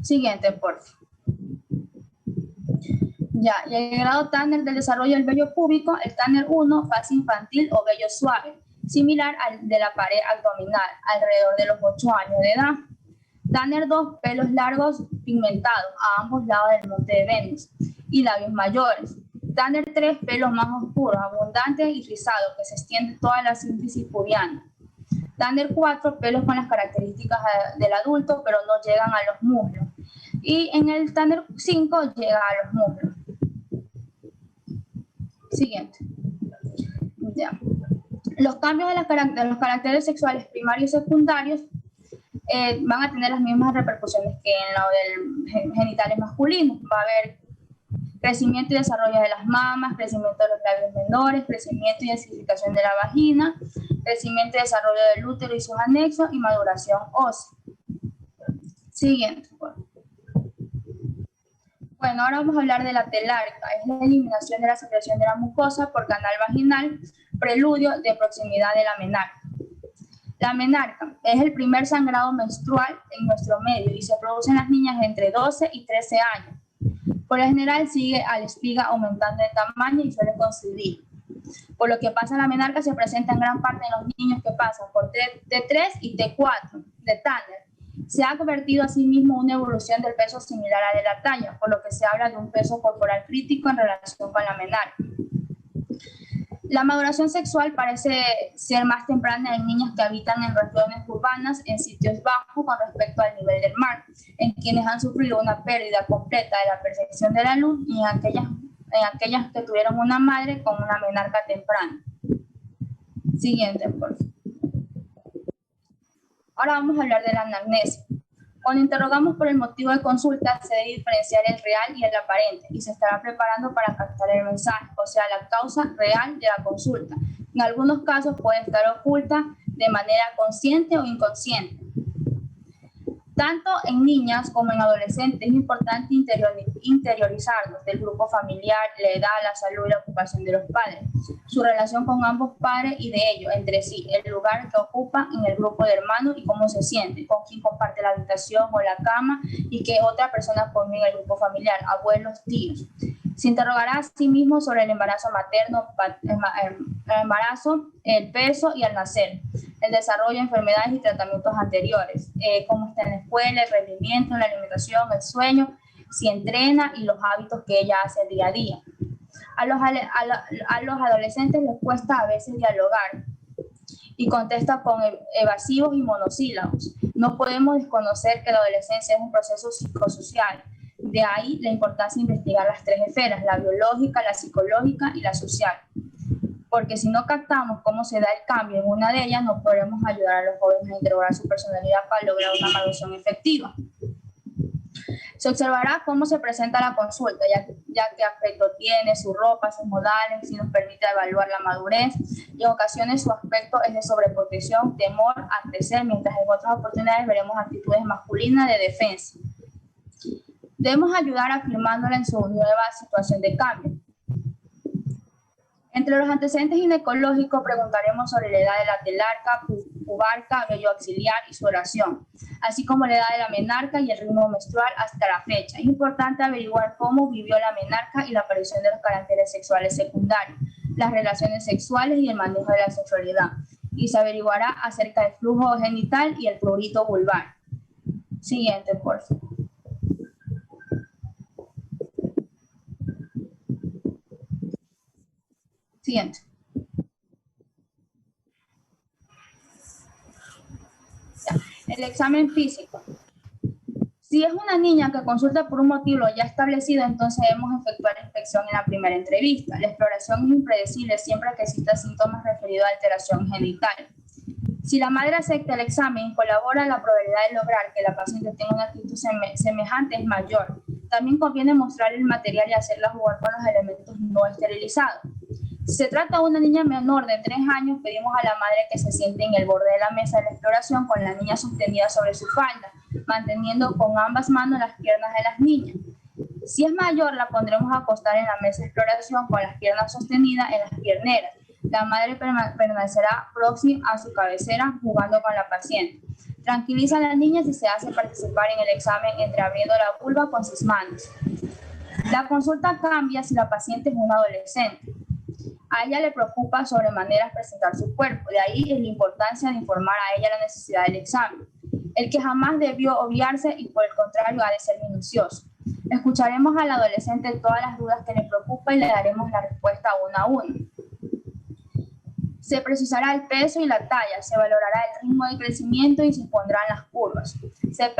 Siguiente, por favor. Ya, y el grado Tanner del desarrollo del vello púbico, el Tanner 1, fase infantil o vello suave, similar al de la pared abdominal, alrededor de los 8 años de edad. Tanner 2, pelos largos pigmentados a ambos lados del monte de Venus y labios mayores. Tanner 3, pelos más oscuros, abundantes y rizados, que se extiende toda la sínfisis pubiana. Tanner 4, pelos con las características del adulto, pero no llegan a los muslos. Y en el Tanner 5 llega a los muslos. Siguiente. Ya. Los cambios de los caracteres sexuales primarios y secundarios van a tener las mismas repercusiones que en lo del genitales masculinos. Va a haber crecimiento y desarrollo de las mamas, crecimiento de los labios menores, crecimiento y densificación de la vagina, crecimiento y desarrollo del útero y sus anexos y maduración ósea. Siguiente. Bueno, ahora vamos a hablar de la telarca. Es la eliminación de la secreción de la mucosa por canal vaginal, preludio de proximidad de la menarca. La menarca es el primer sangrado menstrual en nuestro medio y se produce en las niñas de entre 12 y 13 años. Por lo general sigue a la espiga aumentando de tamaño y suele coincidir. Por lo que pasa la menarca se presenta en gran parte de los niños que pasan por T3 y T4 de Tanner. Se ha convertido asimismo una evolución del peso similar al de la talla, por lo que se habla de un peso corporal crítico en relación con la menarca. La maduración sexual parece ser más temprana en niñas que habitan en regiones urbanas en sitios bajos con respecto al nivel del mar, en quienes han sufrido una pérdida completa de la percepción de la luz y en aquellas que tuvieron una madre con una menarca temprana. Siguiente, por favor. Ahora vamos a hablar de la anamnesis. Cuando interrogamos por el motivo de consulta, se debe diferenciar el real y el aparente, y se estará preparando para captar el mensaje, o sea, la causa real de la consulta. En algunos casos puede estar oculta de manera consciente o inconsciente. Tanto en niñas como en adolescentes es importante interiorizarnos del grupo familiar, la edad, la salud y la ocupación de los padres, su relación con ambos padres y de ellos entre sí, el lugar que ocupa en el grupo de hermanos y cómo se siente, con quién comparte la habitación o la cama y qué otra persona pone en el grupo familiar, abuelos, tíos. Se interrogará a sí mismo sobre el embarazo materno, el peso y al nacer, el desarrollo de enfermedades y tratamientos anteriores, cómo está en la escuela, el rendimiento, la alimentación, el sueño, si entrena y los hábitos que ella hace día a día. A los adolescentes les cuesta a veces dialogar y contesta con evasivos y monosílabos. No podemos desconocer que la adolescencia es un proceso psicosocial. De ahí la importancia de investigar las tres esferas, la biológica, la psicológica y la social. Porque si no captamos cómo se da el cambio en una de ellas, no podremos ayudar a los jóvenes a integrar su personalidad para lograr una maduración efectiva. Se observará cómo se presenta la consulta, ya qué aspecto tiene, su ropa, sus modales, si nos permite evaluar la madurez, y en ocasiones su aspecto es de sobreprotección, temor a crecer, mientras en otras oportunidades veremos actitudes masculinas de defensa. Debemos ayudar afirmándola en su nueva situación de cambio. Entre los antecedentes ginecológicos preguntaremos sobre la edad de la telarca, pubarca, vello auxiliar y su oración, así como la edad de la menarca y el ritmo menstrual hasta la fecha. Es importante averiguar cómo vivió la menarca y la aparición de los caracteres sexuales secundarios, las relaciones sexuales y el manejo de la sexualidad. Y se averiguará acerca del flujo genital y el prurito vulvar. Siguiente, por favor. Siguiente. El examen físico. Si es una niña que consulta por un motivo ya establecido, entonces debemos efectuar la inspección en la primera entrevista. La exploración es impredecible siempre que existan síntomas referidos a alteración genital. Si la madre acepta el examen y colabora, la probabilidad de lograr que la paciente tenga una actitud semejante es mayor. También conviene mostrar el material y hacerla jugar con los elementos no esterilizados. Si se trata de una niña menor de 3 años, pedimos a la madre que se siente en el borde de la mesa de la exploración con la niña sostenida sobre su falda, manteniendo con ambas manos las piernas de las niñas. Si es mayor, la pondremos a acostar en la mesa de exploración con las piernas sostenidas en las pierneras. La madre permanecerá próxima a su cabecera jugando con la paciente. Tranquiliza a la niña si se hace participar en el examen entreabriendo la vulva con sus manos. La consulta cambia si la paciente es una adolescente. A ella le preocupa sobremanera presentar su cuerpo, de ahí es la importancia de informar a ella la necesidad del examen, el que jamás debió obviarse y por el contrario ha de ser minucioso. Escucharemos al adolescente todas las dudas que le preocupan y le daremos la respuesta una a una. Se precisará el peso y la talla, se valorará el ritmo de crecimiento y se pondrán las curvas. Se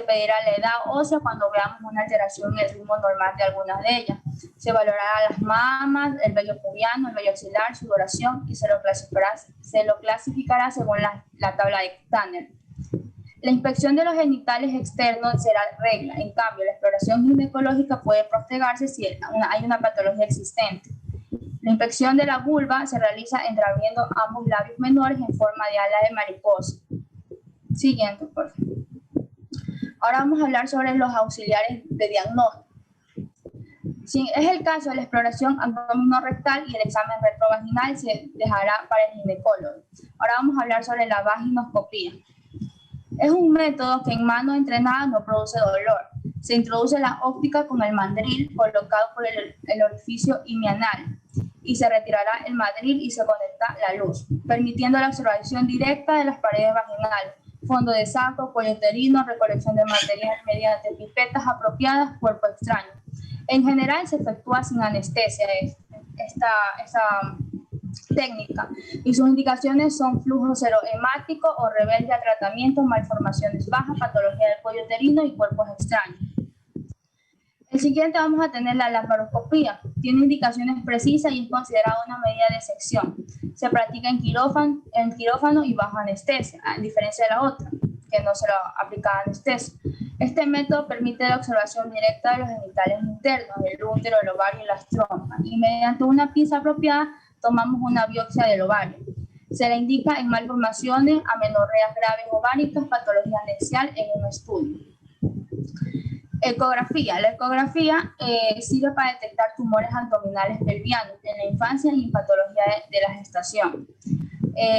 pedirá la edad ósea cuando veamos una alteración en el ritmo normal de algunas de ellas. Se valorará las mamas, el vello pubiano, el vello axilar, su duración y se lo clasificará según la tabla de Tanner. La inspección de los genitales externos será regla. En cambio, la exploración ginecológica puede postergarse si hay una patología existente. La inspección de la vulva se realiza entreabriendo ambos labios menores en forma de ala de mariposa. Siguiente, por favor. Ahora vamos a hablar sobre los auxiliares de diagnóstico. Si es el caso de la exploración abdomino-rectal y el examen retrovaginal, se dejará para el ginecólogo. Ahora vamos a hablar sobre la vaginoscopía. Es un método que en mano entrenada no produce dolor. Se introduce la óptica con el mandril colocado por el orificio imianal y se retirará el mandril y se conecta la luz, permitiendo la observación directa de las paredes vaginales, fondo de saco, cuello uterino, recolección de material mediante pipetas apropiadas, cuerpo extraño. En general se efectúa sin anestesia esta técnica y sus indicaciones son flujo cero hemático o rebelde a tratamiento, malformaciones bajas, patología del cuello uterino y cuerpos extraños. El siguiente vamos a tener la laparoscopía. Tiene indicaciones precisas y es considerada una medida de sección. Se practica en quirófano y bajo anestesia, a diferencia de la otra, que no se lo aplica anestesia. Este método permite la observación directa de los genitales internos, el útero, el ovario y las trompas, y mediante una pinza apropiada tomamos una biopsia del ovario. Se le indica en malformaciones, amenorreas graves ováricas, patología anexial en un estudio. Ecografía. La ecografía sirve para detectar tumores abdominales pelvianos en la infancia y en patología de la gestación.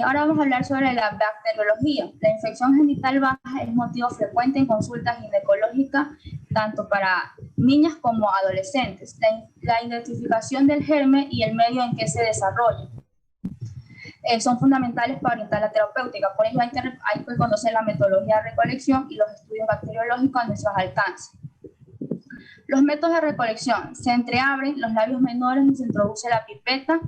Ahora vamos a hablar sobre la bacteriología. La infección genital baja es motivo frecuente en consultas ginecológicas, tanto para niñas como adolescentes. La identificación del germen y el medio en que se desarrolla son fundamentales para orientar la terapéutica. Por ello hay que conocer la metodología de recolección y los estudios bacteriológicos a nuestros alcances. Los métodos de recolección: se entreabren los labios menores y se introduce la pipeta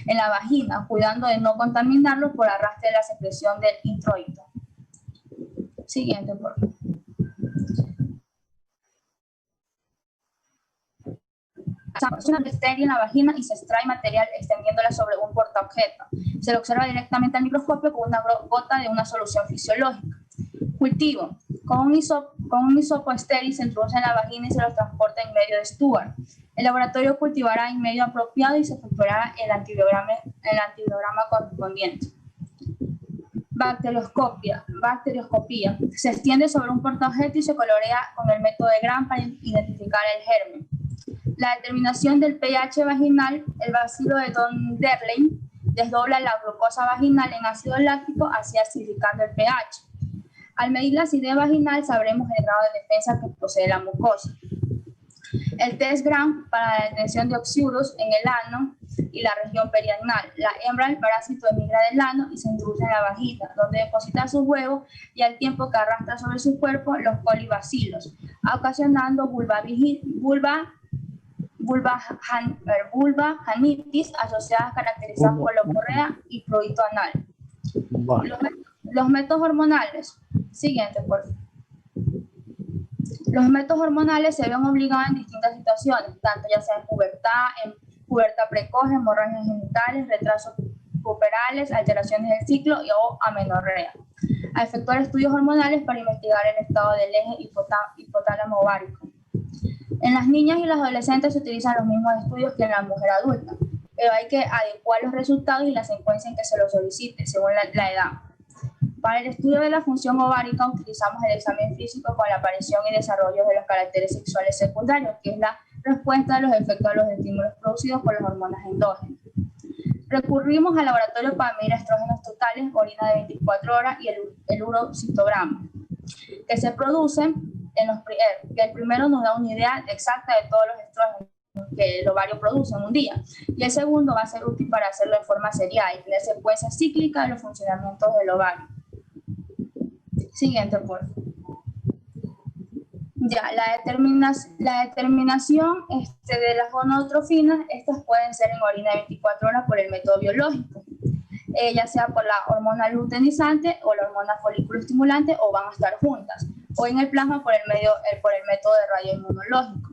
en la vagina, cuidando de no contaminarlos por arrastre de la secreción del introito. Siguiente, por favor. Se aproxima el estéril en la vagina y se extrae material extendiéndola sobre un portaobjeto. Se lo observa directamente al microscopio con una gota de una solución fisiológica. Cultivo. Con un hisopo estéril se introduce en la vagina y se lo transporta en medio de Stuart. El laboratorio cultivará en medio apropiado y se efectuará el antibiograma correspondiente. Bacterioscopía. Se extiende sobre un portaobjeto y se colorea con el método de Gram para identificar el germen. La determinación del pH vaginal: el bacilo de Donderlein desdobla la glucosa vaginal en ácido láctico, así acidificando el pH. Al medir la acidez vaginal sabremos el grado de defensa que posee la mucosa. El test Gram para la detección de oxidus en el ano y la región perianal. La hembra del parásito emigra del ano y se introduce en la vagina, donde deposita sus huevos y al tiempo que arrastra sobre su cuerpo los colibacilos, ocasionando vulvajanitis asociadas caracterizadas por leucorrea y prurito anal. Los métodos hormonales. Siguiente, por favor. Los métodos hormonales se ven obligados en distintas situaciones, tanto ya sea en pubertad precoz, hemorragias genitales, retrasos puberales, alteraciones del ciclo o amenorrea. A efectuar estudios hormonales para investigar el estado del eje hipotálamo ovárico. En las niñas y las adolescentes se utilizan los mismos estudios que en la mujer adulta, pero hay que adecuar los resultados y la secuencia en que se los solicite, según la edad. Para el estudio de la función ovárica utilizamos el examen físico con la aparición y desarrollo de los caracteres sexuales secundarios, que es la respuesta a los efectos de los estímulos producidos por las hormonas endógenas. Recurrimos al laboratorio para medir estrógenos totales, orina de 24 horas y el urocitograma, que se producen que el primero nos da una idea exacta de todos los estrógenos que el ovario produce en un día, y el segundo va a ser útil para hacerlo en forma serial y tener secuencia cíclica de los funcionamientos del ovario. Siguiente, por favor. Ya, la determinación de las gonotrofinas, estas pueden ser en orina de 24 horas por el método biológico, ya sea por la hormona luteinizante o la hormona folículo estimulante, o van a estar juntas, o en el plasma por el método de rayo inmunológico.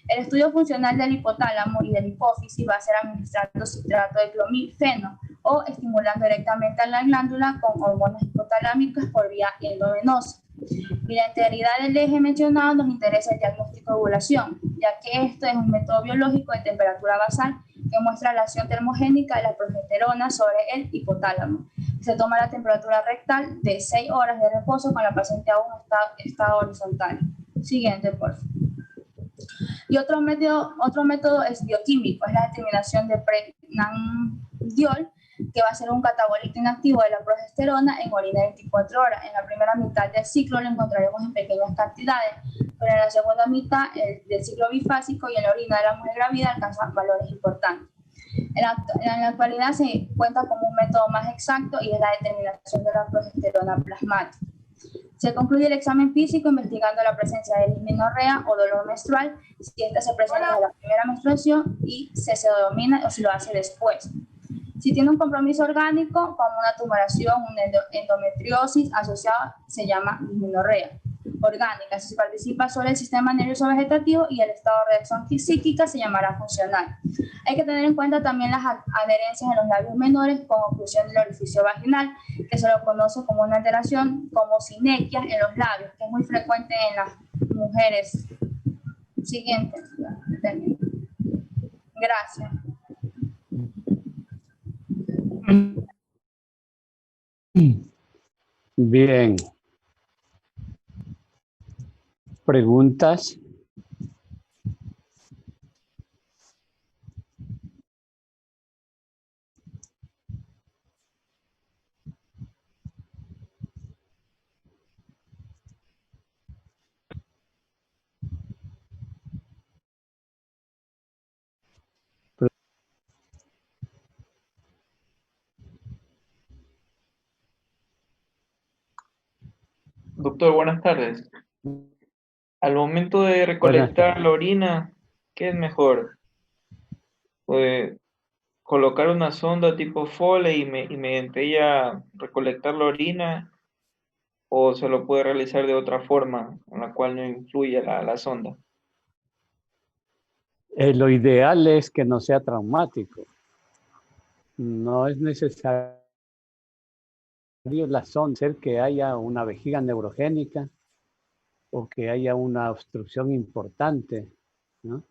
El estudio funcional del hipotálamo y del hipófisis va a ser administrando citrato de clomifeno o estimulando directamente a la glándula con hormonas hipotalámicas por vía endovenosa. Y la integridad del eje mencionado nos interesa el diagnóstico de ovulación, ya que esto es un método biológico de temperatura basal que muestra la acción termogénica de la progesterona sobre el hipotálamo. Se toma la temperatura rectal de 6 horas de reposo con la paciente aún en estado horizontal. Siguiente, por favor. Y otro método es bioquímico, es la determinación de prenandiol, que va a ser un catabolito inactivo de la progesterona en orina de 24 horas. En la primera mitad del ciclo lo encontraremos en pequeñas cantidades, pero en la segunda mitad del ciclo bifásico y en la orina de la mujer grávida alcanza valores importantes. En la actualidad se cuenta como un método más exacto y es la determinación de la progesterona plasmática. Se concluye el examen físico investigando la presencia de dismenorrea o dolor menstrual, si esta se presenta en la primera menstruación y se domina o si lo hace después. Si tiene un compromiso orgánico, como una tumoración, una endometriosis asociada, se llama dismenorrea orgánica. Si se participa sobre el sistema nervioso vegetativo y el estado de reacción psíquica, se llamará funcional. Hay que tener en cuenta también las adherencias en los labios menores con oclusión del orificio vaginal, que se lo conoce como una alteración como sinequias en los labios, que es muy frecuente en las mujeres. Siguiente. Gracias. Bien. ¿Preguntas? Doctor, buenas tardes. Al momento de Buenas recolectar tardes. la orina, ¿qué es mejor? ¿Colocar una sonda tipo Foley y mediante ella recolectar la orina? ¿O se lo puede realizar de otra forma en la cual no influya la sonda? Lo ideal es que no sea traumático. No es necesario la sonda, ser que haya una vejiga neurogénica o que haya una obstrucción importante, ¿no?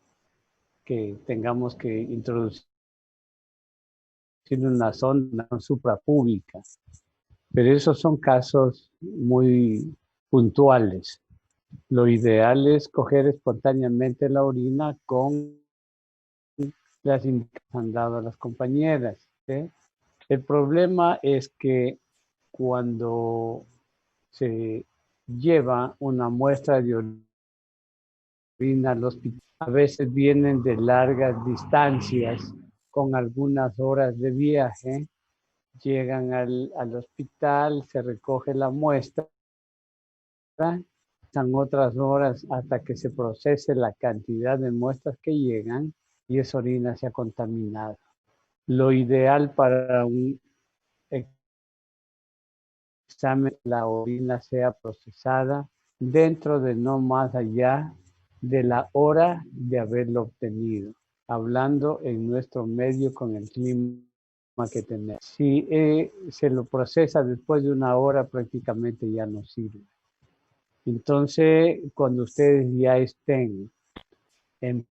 Que tengamos que introducir una sonda suprapúbica. Pero esos son casos muy puntuales. Lo ideal es coger espontáneamente la orina con las indicaciones que han dado las compañeras, ¿sí? El problema es que cuando se lleva una muestra de orina al hospital, a veces vienen de largas distancias con algunas horas de viaje, llegan al hospital, se recoge la muestra, pasan otras horas hasta que se procese la cantidad de muestras que llegan y esa orina se ha contaminado. Lo ideal para un examen, la orina sea procesada dentro de no más allá de la hora de haberlo obtenido, hablando en nuestro medio con el clima que tenemos. Si se lo procesa después de una hora, prácticamente ya no sirve. Entonces, cuando ustedes ya estén en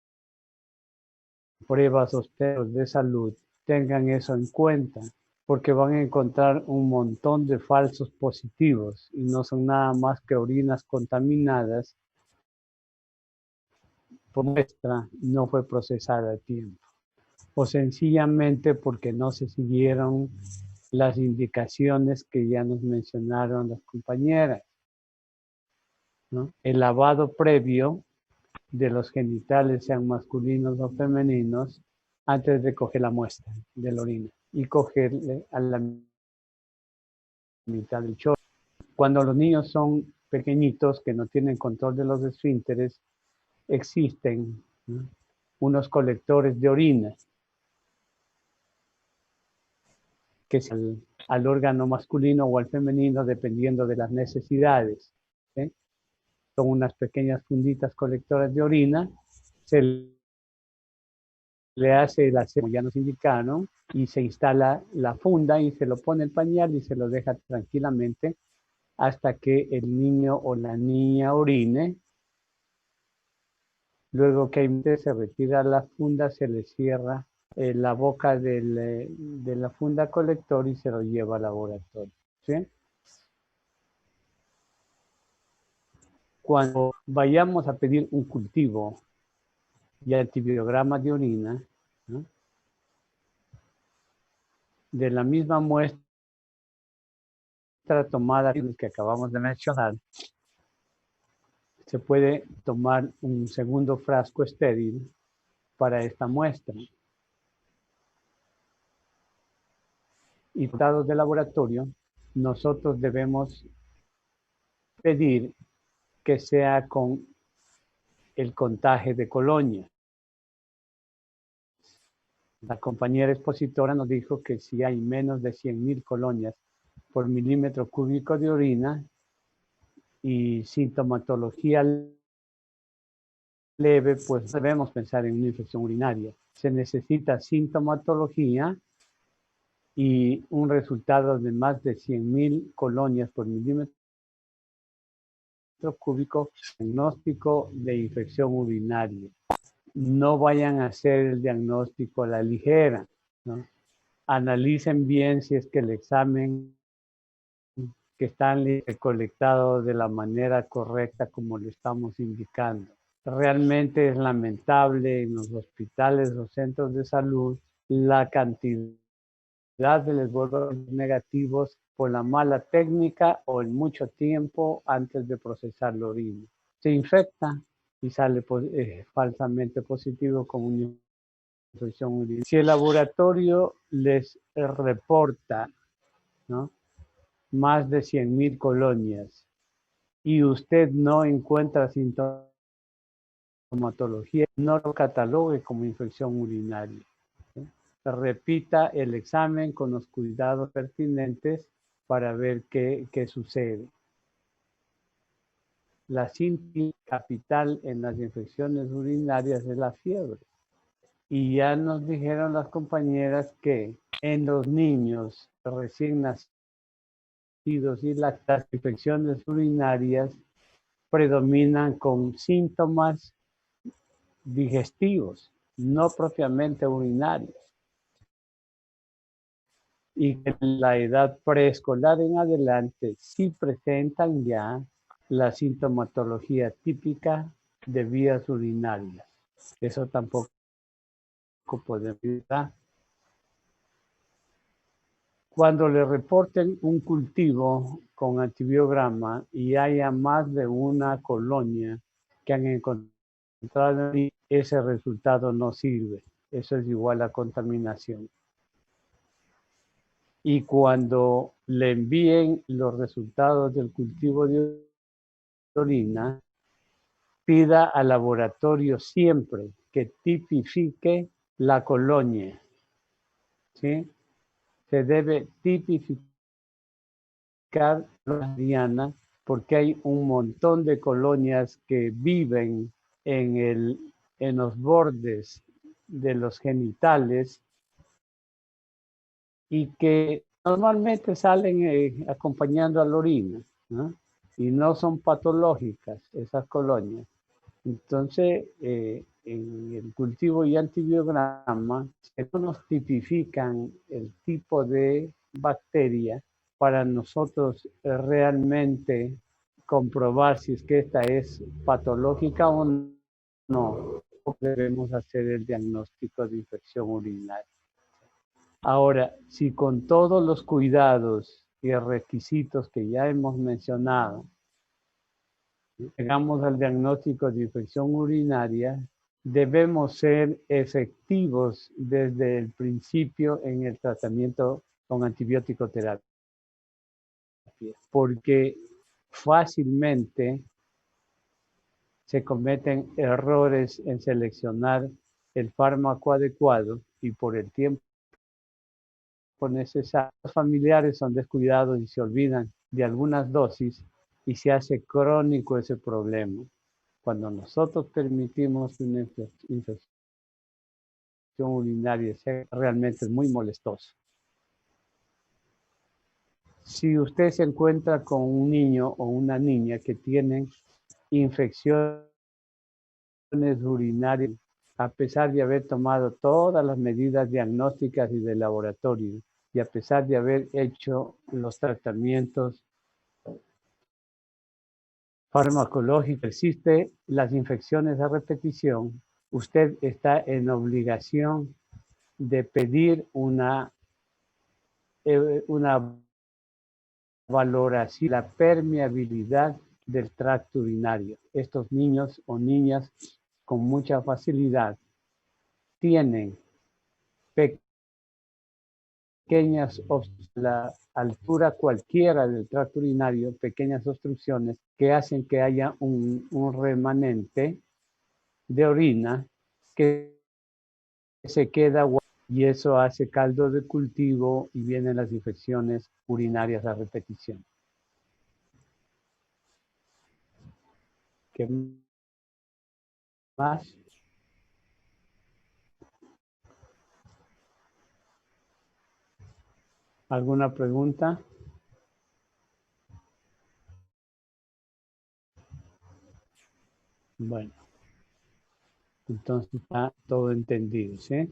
pruebas o test de salud, tengan eso en cuenta, porque van a encontrar un montón de falsos positivos y no son nada más que orinas contaminadas por muestra no fue procesada a tiempo, o sencillamente porque no se siguieron las indicaciones que ya nos mencionaron las compañeras, ¿no? El lavado previo de los genitales, sean masculinos o femeninos, antes de coger la muestra de la orina y cogerle a la mitad del chorro. Cuando los niños son pequeñitos que no tienen control de los esfínteres, existen, ¿no?, unos colectores de orina que es al órgano masculino o al femenino dependiendo de las necesidades, ¿sí? Son unas pequeñas funditas colectoras de orina se le hace el aseo, como ya nos indicaron, y se instala la funda y se lo pone el pañal y se lo deja tranquilamente hasta que el niño o la niña orine. Luego que se retira la funda, se le cierra la boca de la funda colector y se lo lleva al laboratorio. ¿Sí? Cuando vayamos a pedir un cultivo y antibiograma de orina, ¿no?, de la misma muestra tomada que acabamos de mencionar, se puede tomar un segundo frasco estéril para esta muestra. Y datos de laboratorio, nosotros debemos pedir que sea con el contagio de colonia. La compañera expositora nos dijo que si hay menos de 100.000 colonias por milímetro cúbico de orina y sintomatología leve, pues debemos pensar en una infección urinaria. Se necesita sintomatología y un resultado de más de 100.000 colonias por milímetro cúbico, diagnóstico de infección urinaria. No vayan a hacer el diagnóstico a la ligera, ¿no? Analicen bien si es que el examen que están recolectados de la manera correcta como lo estamos indicando. Realmente es lamentable en los hospitales o centros de salud la cantidad de lesborros negativos por la mala técnica o en mucho tiempo antes de procesar la orina. Se infecta y sale falsamente positivo como una infección urinaria. Si el laboratorio les reporta, ¿no?, más de 100.000 colonias y usted no encuentra sintomatología, no lo catalogue como infección urinaria. ¿Sí? Repita el examen con los cuidados pertinentes para ver qué sucede. La síntomas capital en las infecciones urinarias es la fiebre. Y ya nos dijeron las compañeras que en los niños recién nacidos y las infecciones urinarias predominan con síntomas digestivos, no propiamente urinarios. Y que en la edad preescolar en adelante sí presentan ya la sintomatología típica de vías urinarias. Eso tampoco podemos evitar. Cuando le reporten un cultivo con antibiograma y haya más de una colonia que han encontrado, ese resultado no sirve. Eso es igual a contaminación. Y cuando le envíen los resultados del cultivo de orina, pida al laboratorio siempre que tipifique la colonia. ¿Sí? Se debe tipificar la diana porque hay un montón de colonias que viven en los bordes de los genitales y que normalmente salen acompañando a la orina, ¿no? Y no son patológicas esas colonias. Entonces, en el cultivo y antibiograma, no nos tipifican el tipo de bacteria para nosotros realmente comprobar si es que esta es patológica o no. Debemos hacer el diagnóstico de infección urinaria. Ahora, si con todos los cuidados y requisitos que ya hemos mencionado, llegamos al diagnóstico de infección urinaria, debemos ser efectivos desde el principio en el tratamiento con antibiótico terapia, porque fácilmente se cometen errores en seleccionar el fármaco adecuado y por el tiempo necesario. Los familiares son descuidados y se olvidan de algunas dosis y se hace crónico ese problema. Cuando nosotros permitimos una infección urinaria, realmente es muy molestoso. Si usted se encuentra con un niño o una niña que tienen infecciones urinarias, a pesar de haber tomado todas las medidas diagnósticas y de laboratorio, y a pesar de haber hecho los tratamientos farmacológicos, existen las infecciones a repetición, usted está en obligación de pedir una valoración, la permeabilidad del tracto urinario. Estos niños o niñas con mucha facilidad tienen pequeñas, la altura cualquiera del tracto urinario, pequeñas obstrucciones que hacen que haya un remanente de orina que se queda y eso hace caldo de cultivo y vienen las infecciones urinarias a repetición. ¿Qué más? ¿Alguna pregunta? Bueno, entonces está todo entendido, ¿sí?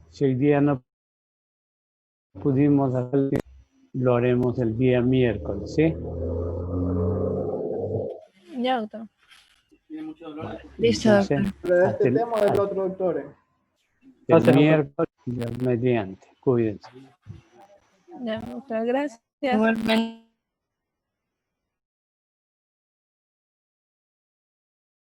Si hoy día no pudimos hacerlo, lo haremos el día miércoles, ¿sí? Ya, doctor. Vale. Listo, Entonces, doctor. Pero de este tema o del otro, doctor. el miércoles, Dios mediante, cuídense. Ya, doctor, gracias. Igualmente.